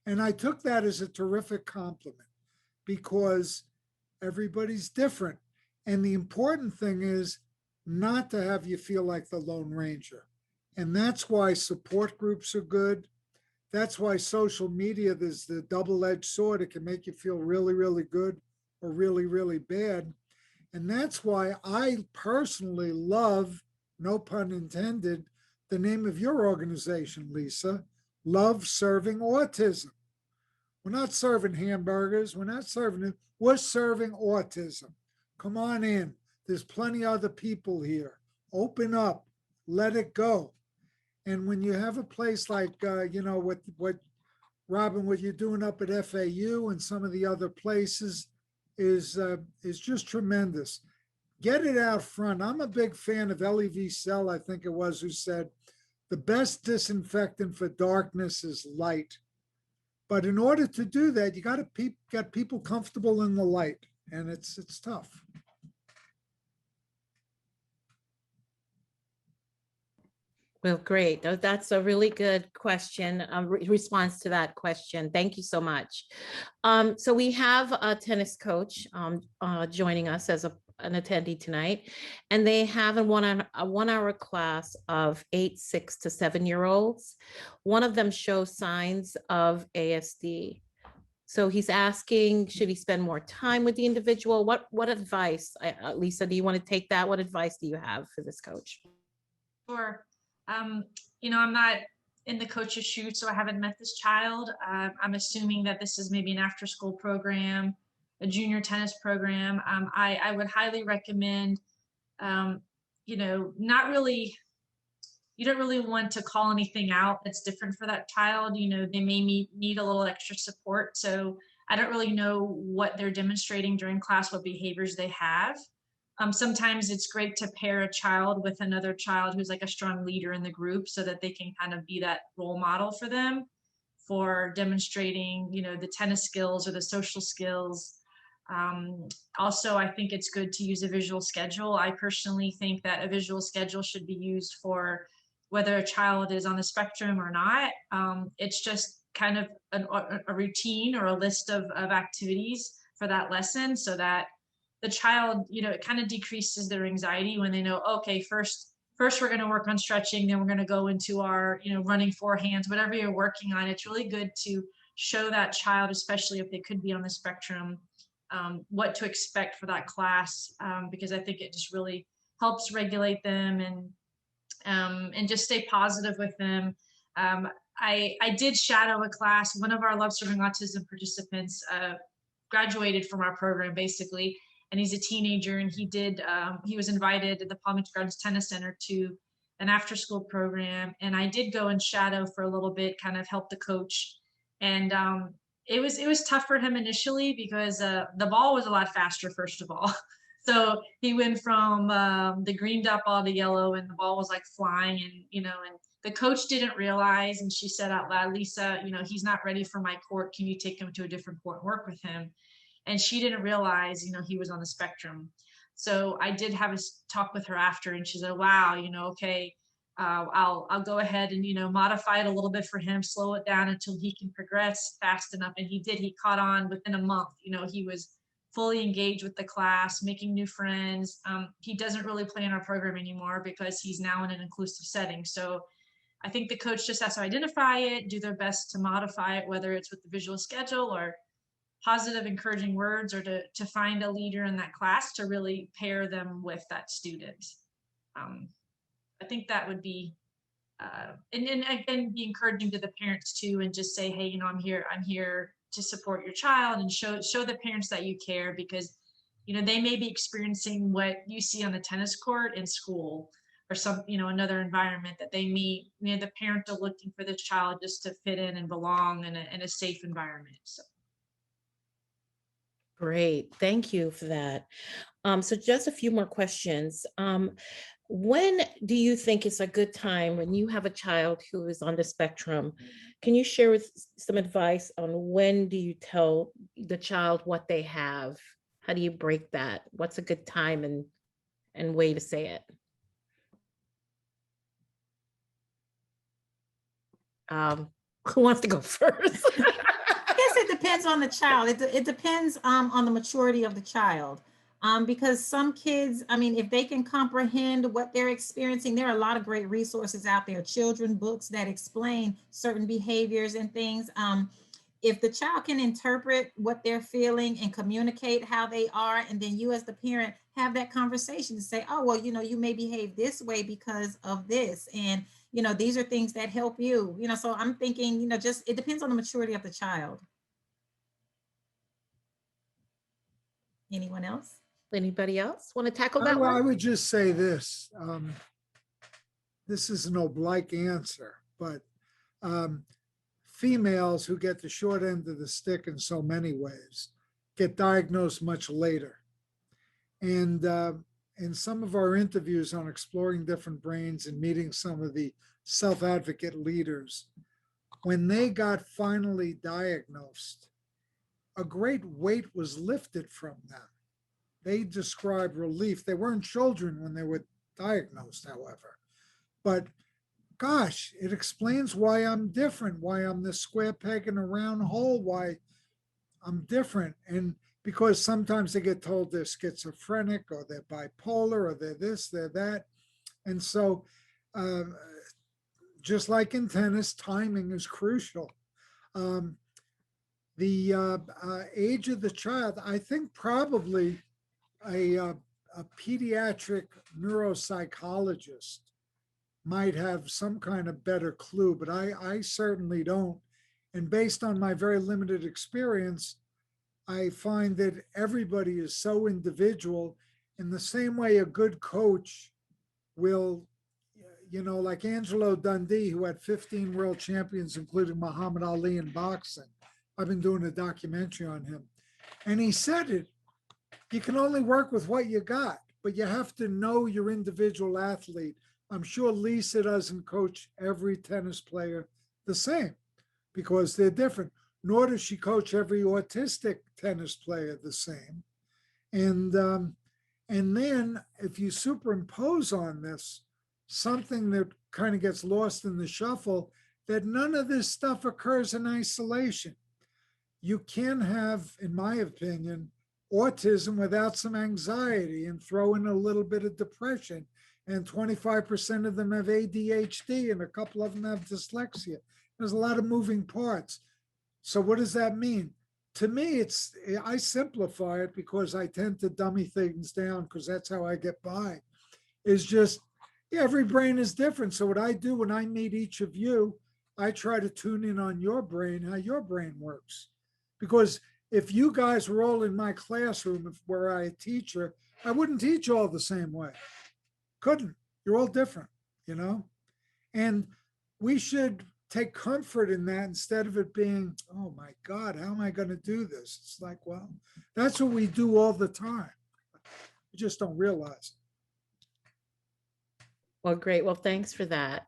And I took that as a terrific compliment, because everybody's different. And the important thing is not to have you feel like the Lone Ranger. And that's why support groups are good. That's why social media, there's the double-edged sword. It can make you feel really, really good or really, really bad. And that's why I personally love, no pun intended, the name of your organization, Lisa, Love Serving Autism. We're not serving hamburgers. We're not serving it. We're serving autism. Come on in. There's plenty of other people here. Open up. Let it go. And when you have a place like, what Robin, what you're doing up at FAU and some of the other places is just tremendous. Get it out front. I'm a big fan of Elie Wiesel, I think it was, who said, the best disinfectant for darkness is light. But in order to do that, you got to get people comfortable in the light, and it's tough. Well, great. That's a really good question, response to that question. Thank you so much. So we have a tennis coach joining us as an attendee tonight, and they have a one-hour class of 8, 6 to 7-year-olds. One of them shows signs of ASD. So he's asking, should he spend more time with the individual? What advice, Lisa, do you want to take that? What advice do you have for this coach? Sure. I'm not in the coach's shoes, so I haven't met this child. I'm assuming that this is maybe an after-school program, a junior tennis program. I would highly recommend, you don't really want to call anything out that's different for that child. They may need a little extra support. So I don't really know what they're demonstrating during class, what behaviors they have. Sometimes it's great to pair a child with another child who's like a strong leader in the group so that they can kind of be that role model for them for demonstrating, the tennis skills or the social skills. Also, I think it's good to use a visual schedule. I personally think that a visual schedule should be used for whether a child is on the spectrum or not. It's just kind of a routine or a list of activities for that lesson so that the child, it kind of decreases their anxiety when they know, okay, first we're going to work on stretching, then we're going to go into our, running forehands, whatever you're working on. It's really good to show that child, especially if they could be on the spectrum, what to expect for that class, because I think it just really helps regulate them and just stay positive with them. I did shadow a class. One of our Love Serving Autism participants graduated from our program, basically. And he's a teenager, and he was invited at the Palm Beach Gardens Tennis Center to an after-school program. And I did go and shadow for a little bit, kind of help the coach. And it was tough for him initially because the ball was a lot faster, first of all. So he went from the green dot ball to yellow, and the ball was like flying, and and the coach didn't realize, and she said out loud, Lisa, he's not ready for my court. Can you take him to a different court and work with him? And she didn't realize, he was on the spectrum. So I did have a talk with her after, and she said, wow, okay, I'll go ahead and, modify it a little bit for him, slow it down until he can progress fast enough. And he did, he caught on within a month. He was fully engaged with the class, making new friends. He doesn't really play in our program anymore because he's now in an inclusive setting. So I think the coach just has to identify it, do their best to modify it, whether it's with the visual schedule or positive encouraging words, or to find a leader in that class to really pair them with that student. I think that would be, and again, be encouraging to the parents too, and just say, hey, I'm here to support your child, and show the parents that you care, because, they may be experiencing what you see on the tennis court in school or some, another environment that they meet. The parents are looking for the child just to fit in and belong in a safe environment. So. Great, thank you for that. So just a few more questions. When do you think is a good time when you have a child who is on the spectrum? Can you share with some advice on when do you tell the child what they have? How do you break that? What's a good time and way to say it? Who wants to go first? I guess it depends on the child. It depends on the maturity of the child. Because some kids, if they can comprehend what they're experiencing, there are a lot of great resources out there, children books that explain certain behaviors and things. If the child can interpret what they're feeling and communicate how they are, and then you as the parent have that conversation to say, oh, well, you may behave this way because of this. And, these are things that help you, so I'm thinking, just, it depends on the maturity of the child. Anyone else? Anybody else want to tackle that I one? would just say this. This is an oblique answer, but females who get the short end of the stick in so many ways get diagnosed much later. And in some of our interviews on exploring different brains and meeting some of the self-advocate leaders, when they got finally diagnosed, a great weight was lifted from them. They described relief. They weren't children when they were diagnosed, however. But gosh, it explains why I'm different, why I'm this square peg in a round hole, why I'm different. And because sometimes they get told they're schizophrenic or they're bipolar or they're this, they're that. And so just like in tennis, timing is crucial. The age of the child, I think probably a pediatric neuropsychologist might have some kind of better clue, but I certainly don't. And based on my very limited experience, I find that everybody is so individual. In the same way a good coach will, like Angelo Dundee, who had 15 world champions, including Muhammad Ali in boxing. I've been doing a documentary on him. And he said it, you can only work with what you got, but you have to know your individual athlete. I'm sure Lisa doesn't coach every tennis player the same because they're different, nor does she coach every autistic tennis player the same. And then if you superimpose on this something that kind of gets lost in the shuffle, that none of this stuff occurs in isolation. You can have, in my opinion, autism without some anxiety and throw in a little bit of depression. And 25% of them have ADHD and a couple of them have dyslexia. There's a lot of moving parts. So what does that mean? To me, I simplify it because I tend to dummy things down because that's how I get by. Is just, every brain is different. So what I do when I meet each of you, I try to tune in on your brain, how your brain works. Because if you guys were all in my classroom where I a teacher, I wouldn't teach all the same way. Couldn't. You're all different, And we should take comfort in that instead of it being, oh my God, how am I going to do this? It's like, well, that's what we do all the time. We just don't realize it. Well, great. Well, thanks for that.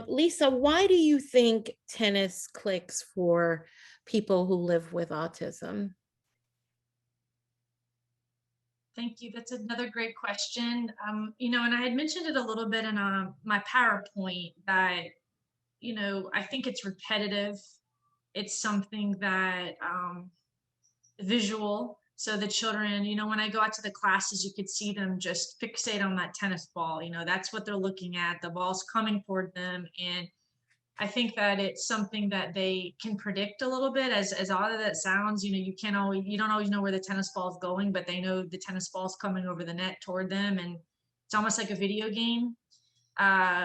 Lisa, why do you think tennis clicks for people who live with autism? Thank you. That's another great question. And I had mentioned it a little bit in my PowerPoint that, I think it's repetitive. It's something that visual. So the children, when I go out to the classes, you could see them just fixate on that tennis ball. That's what they're looking at. The ball's coming toward them. And I think that it's something that they can predict a little bit, as odd as that sounds. You don't always know where the tennis ball is going, but they know the tennis ball is coming over the net toward them. And it's almost like a video game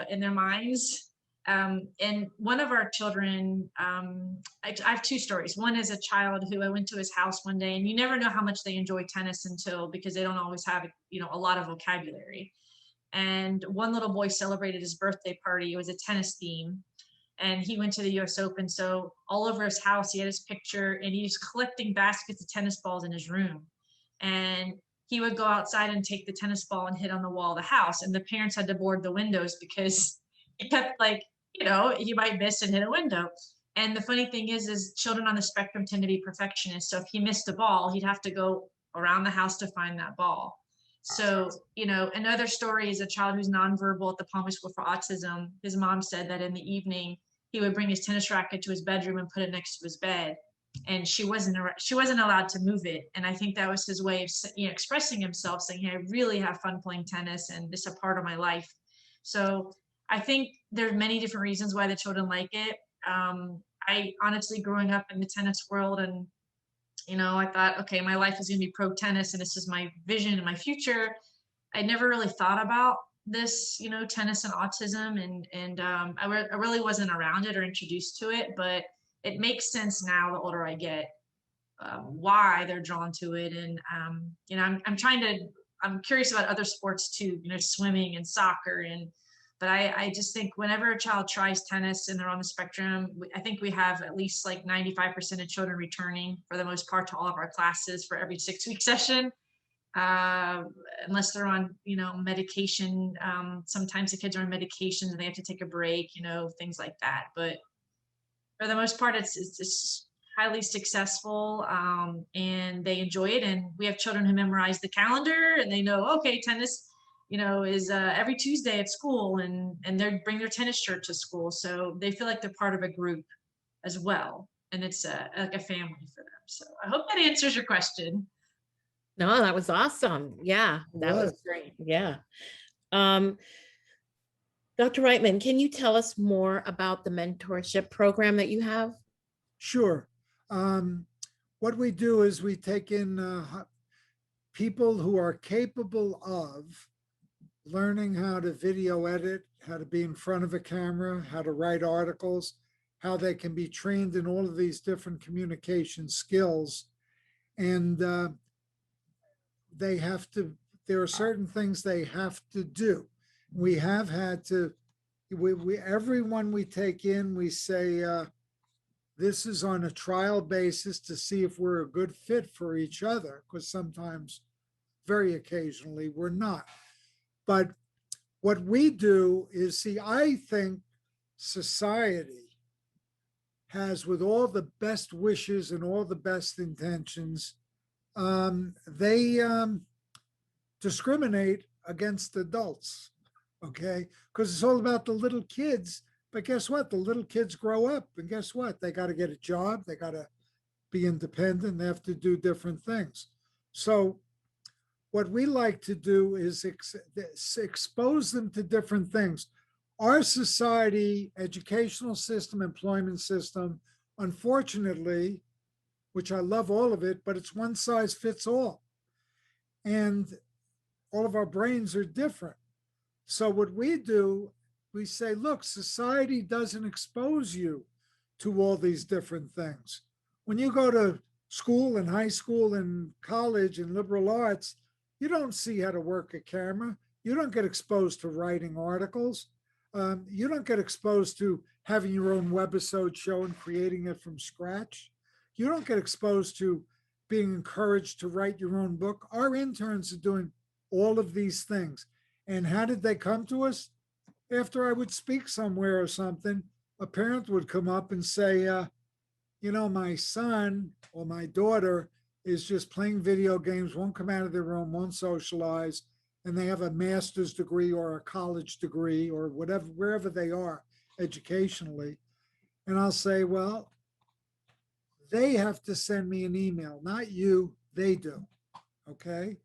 in their minds. And one of our children, I have two stories. One is a child who I went to his house one day, and you never know how much they enjoy tennis because they don't always have, a lot of vocabulary. And one little boy celebrated his birthday party. It was a tennis theme. And he went to the US Open. So all over his house, he had his picture, and he was collecting baskets of tennis balls in his room. And he would go outside and take the tennis ball and hit on the wall of the house. And the parents had to board the windows because he kept he might miss and hit a window. And the funny thing is children on the spectrum tend to be perfectionists. So if he missed a ball, he'd have to go around the house to find that ball. So, another story is a child who's nonverbal at the Palmer School for Autism. His mom said that in the evening, he would bring his tennis racket to his bedroom and put it next to his bed. And she wasn't allowed to move it. And I think that was his way of expressing himself, saying, hey, I really have fun playing tennis and this is a part of my life. So I think there are many different reasons why the children like it. I honestly, growing up in the tennis world, and I thought, okay, my life is going to be pro tennis and this is my vision and my future. I never really thought about this, tennis and autism, and I really wasn't around it or introduced to it, but it makes sense now the older I get, why they're drawn to it. And I'm curious about other sports too, swimming and soccer, but I just think whenever a child tries tennis and they're on the spectrum, I think we have at least like 95% of children returning for the most part to all of our classes for every 6-week session. Unless they're on, medication. Sometimes the kids are on medication and they have to take a break, things like that. But for the most part, it's highly successful, and they enjoy it. And we have children who memorize the calendar and they know, okay, tennis, is every Tuesday at school, and they bring their tennis shirt to school. So they feel like they're part of a group as well. And it's like a family for them. So I hope that answers your question. No, that was awesome. Yeah, that was great. Yeah. Dr. Reitman, can you tell us more about the mentorship program that you have? Sure. What we do is we take in people who are capable of learning how to video edit, how to be in front of a camera, how to write articles, how they can be trained in all of these different communication skills. And there are certain things they have to do. We have had to, everyone we take in, we say, this is on a trial basis to see if we're a good fit for each other, because sometimes, very occasionally, we're not. But what we do is, I think society has, with all the best wishes and all the best intentions, they discriminate against adults, okay? Because it's all about the little kids. But guess what? The little kids grow up, and guess what? They got to get a job. They got to be independent. They have to do different things. So what we like to do is expose them to different things. Our society, educational system, employment system, unfortunately, which I love all of it, but it's one size fits all. And all of our brains are different. So what we do, we say, look, society doesn't expose you to all these different things. When you go to school and high school and college and liberal arts, you don't see how to work a camera. You don't get exposed to writing articles. You don't get exposed to having your own webisode show and creating it from scratch. You don't get exposed to being encouraged to write your own book. Our interns are doing all of these things. And how did they come to us? After I would speak somewhere or something, a parent would come up and say, my son or my daughter is just playing video games, won't come out of their room, won't socialize, and they have a master's degree or a college degree or whatever, wherever they are educationally. And I'll say, well, they have to send me an email, not you, they do, okay?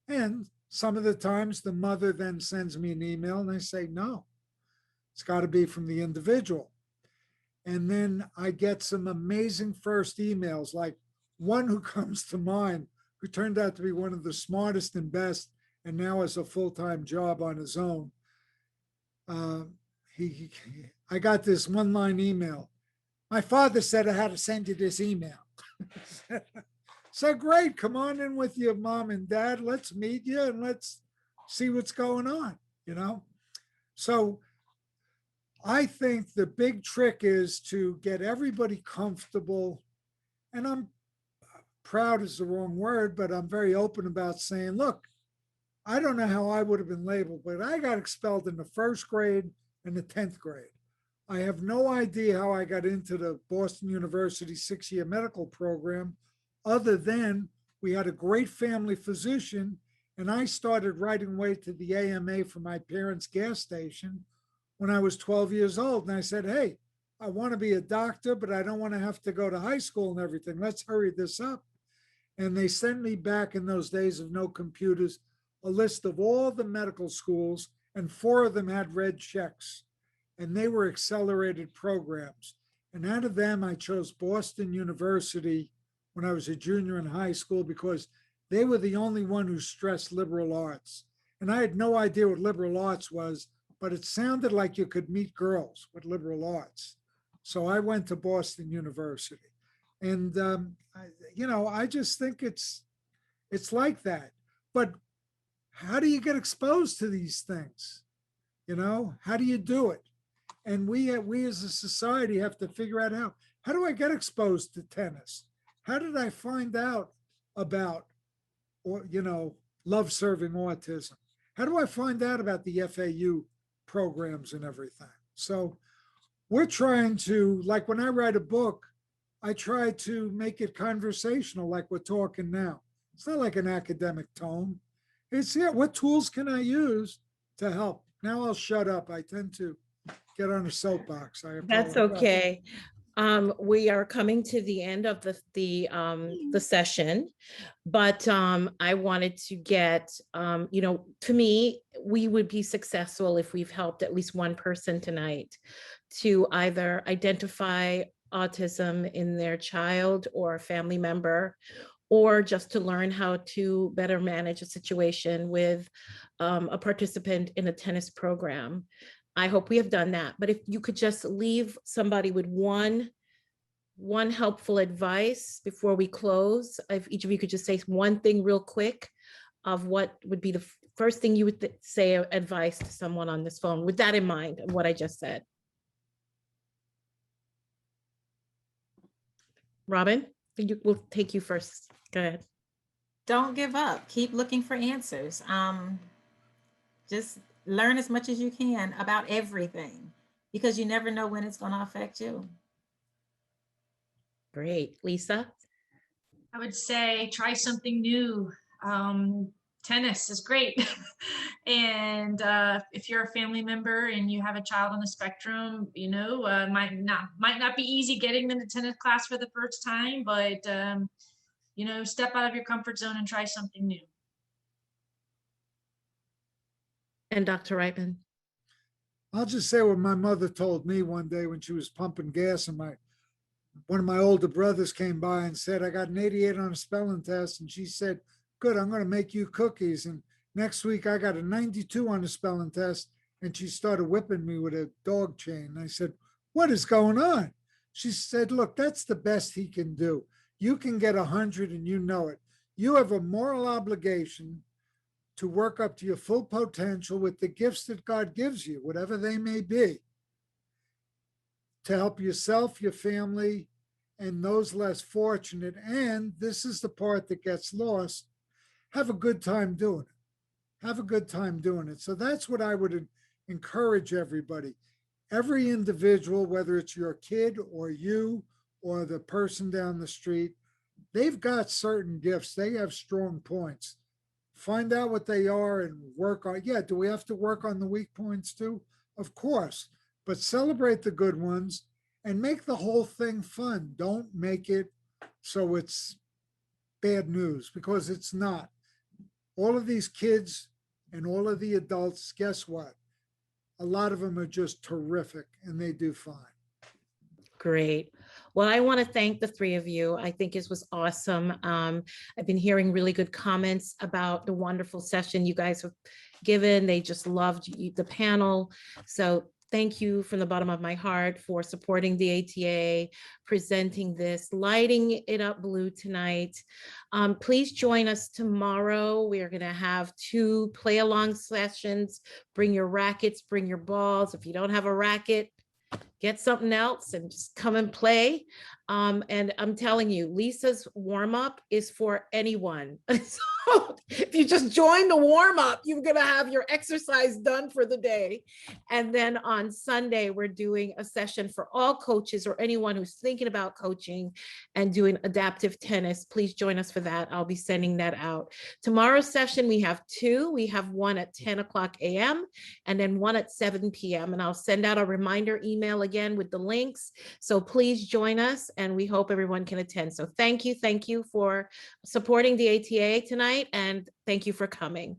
And some of the times the mother then sends me an email and I say, no, it's got to be from the individual. And then I get some amazing first emails, like one who comes to mind, who turned out to be one of the smartest and best, and now has a full-time job on his own. I got this one-line email. My father said I had to send you this email. So great, come on in with your mom and dad. Let's meet you and let's see what's going on, So I think the big trick is to get everybody comfortable. And I'm proud is the wrong word, but I'm very open about saying, look, I don't know how I would have been labeled, but I got expelled in the 1st grade and the 10th grade. I have no idea how I got into the Boston University 6-year medical program, other than we had a great family physician, and I started writing away to the AMA for my parents' gas station when I was 12 years old. And I said, hey, I want to be a doctor, but I don't want to have to go to high school and everything. Let's hurry this up. And they sent me back, in those days of no computers, a list of all the medical schools, and 4 of them had red checks, and they were accelerated programs. And out of them, I chose Boston University when I was a junior in high school, because they were the only one who stressed liberal arts. And I had no idea what liberal arts was, but it sounded like you could meet girls with liberal arts. So I went to Boston University. And, I just think it's like that. But how do you get exposed to these things? How do you do it? And we as a society have to figure out how do I get exposed to tennis? How did I find out about, love serving autism? How do I find out about the FAU programs and everything? So we're trying to, like when I write a book, I try to make it conversational like we're talking now. It's not like an academic tome. It's, what tools can I use to help? Now I'll shut up. I tend to get on a soapbox. That's okay. We are coming to the end of the session, but I wanted to get, to me, we would be successful if we've helped at least one person tonight to either identify autism in their child or family member, or just to learn how to better manage a situation with a participant in a tennis program. I hope we have done that. But if you could just leave somebody with one helpful advice before we close, if each of you could just say one thing real quick of what would be the first thing you would say advice to someone on this phone with that in mind of what I just said. Robin, we'll take you first. Go ahead. Don't give up. Keep looking for answers. Just learn as much as you can about everything, because you never know when it's going to affect you. Great. Lisa? I would say try something new. Tennis is great. And if you're a family member and you have a child on the spectrum, might not be easy getting them to tennis class for the first time, but step out of your comfort zone and try something new. And Dr. Reitman? I'll just say what my mother told me one day when she was pumping gas, and one of my older brothers came by and said, I got an 88 on a spelling test. And she said, good, I'm going to make you cookies. And next week I got a 92 on the spelling test. And she started whipping me with a dog chain. And I said, what is going on? She said, look, that's the best he can do. You can get 100 and you know it. You have a moral obligation to work up to your full potential with the gifts that God gives you, whatever they may be, to help yourself, your family, and those less fortunate. And this is the part that gets lost. Have a good time doing it. Have a good time doing it. So that's what I would encourage everybody. Every individual, whether it's your kid or you or the person down the street, they've got certain gifts. They have strong points. Find out what they are and work on. Yeah, do we have to work on the weak points too? Of course. But celebrate the good ones and make the whole thing fun. Don't make it so it's bad news, because it's not. All of these kids and all of the adults, guess what? A lot of them are just terrific and they do fine. Great. Well, I want to thank the three of you. I think it was awesome. I've been hearing really good comments about the wonderful session you guys have given. They just loved the panel. So thank you from the bottom of my heart for supporting the ATA, presenting this, lighting it up blue tonight. Please join us tomorrow. We are going to have 2 play-along sessions. Bring your rackets, bring your balls. If you don't have a racket, get something else and just come and play. And I'm telling you, Lisa's warm-up is for anyone. So if you just join the warm-up, you're gonna have your exercise done for the day. And then on Sunday, we're doing a session for all coaches or anyone who's thinking about coaching and doing adaptive tennis. Please join us for that. I'll be sending that out. Tomorrow's session, we have 2. We have one at 10 o'clock a.m. and then one at 7 p.m. And I'll send out a reminder email again with the links. So please join us, and we hope everyone can attend. So thank you for supporting the ATA tonight, and thank you for coming.